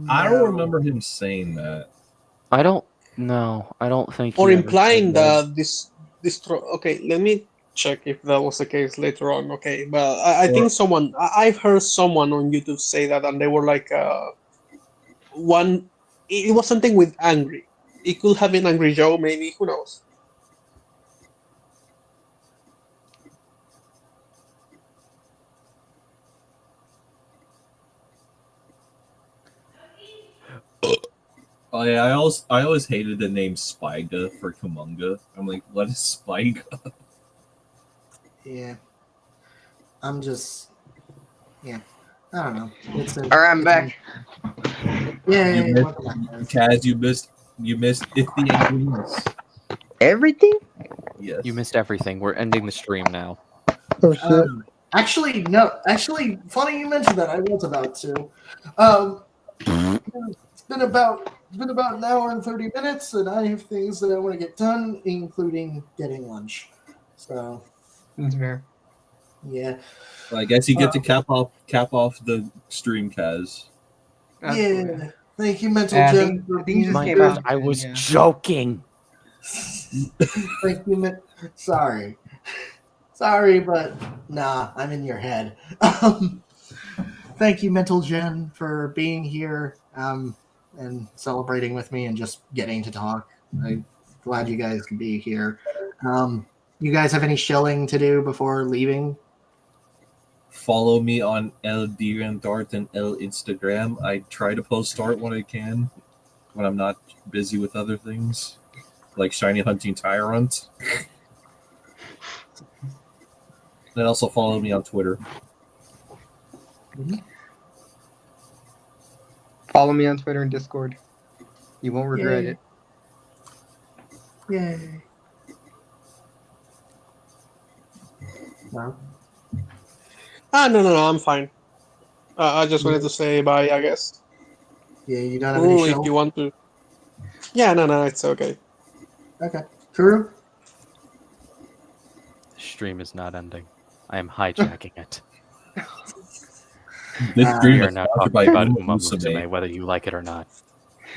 I No. don't remember him saying that. I don't think Or he ever implying said that. that this destroy. Okay, let me check if that was the case later on. Okay, but I think I've heard someone on YouTube say that, and they were like, it was something with angry. It could have been Angry Joe, maybe. Who knows? Oh yeah, I always hated the name Spyga for Kumonga. I'm like, what is Spyga? Yeah. I'm just. Yeah. I don't know. All right, I'm back. Yeah. You missed, Kaz, you missed it's the Anguirus. Everything? Yes. You missed everything. We're ending the stream now. Actually, no. Actually, funny you mentioned that. I was about to. It's been about an hour and 30 minutes, and I have things that I want to get done, including getting lunch. So That's fair. yeah, Well, I guess you get to cap off the stream, Kaz. yeah. Thank you, Mental I Gem. think- for I think you just being My came here. out. God, I was Yeah. joking. Thank you, sorry, but nah, I'm in your head. Thank you, Mental Gen, for being here and celebrating with me and just getting to talk. I'm glad you guys can be here. You guys have any shilling to do before leaving? Follow me on El Dirandart and El Instagram. I try to post art when I can, when I'm not busy with other things, like Shiny Hunting Tyrant. And also follow me on Twitter. Follow me on Twitter and Discord. You won't regret Yay. it. Yay. Well, No, I'm fine. I just wanted to say bye, I guess. yeah, you don't have any If show? you want to. Yeah, no, it's okay. Okay. Kuru? The stream is not ending. I am hijacking it. This Uh, stream We are is now sponsored talking by about Uma Uma Musume. Musume, whether you like it or not.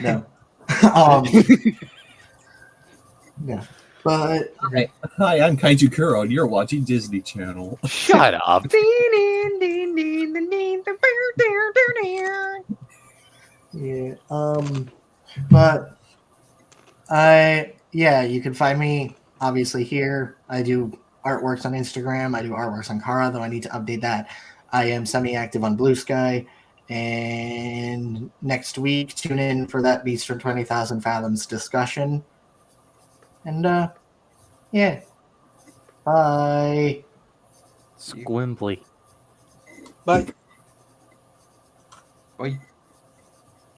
No. Yeah. But Hi, I'm Kaiju Kuro, and you're watching Disney Channel. Shut up. yeah, but you can find me obviously here. I do artworks on Instagram. I do artworks on Kara, though I need to update that. I am semi-active on Blue Sky, and next week tune in for that Beast from 20,000 Fathoms discussion. And yeah, bye. Squimply. Bye. Oi.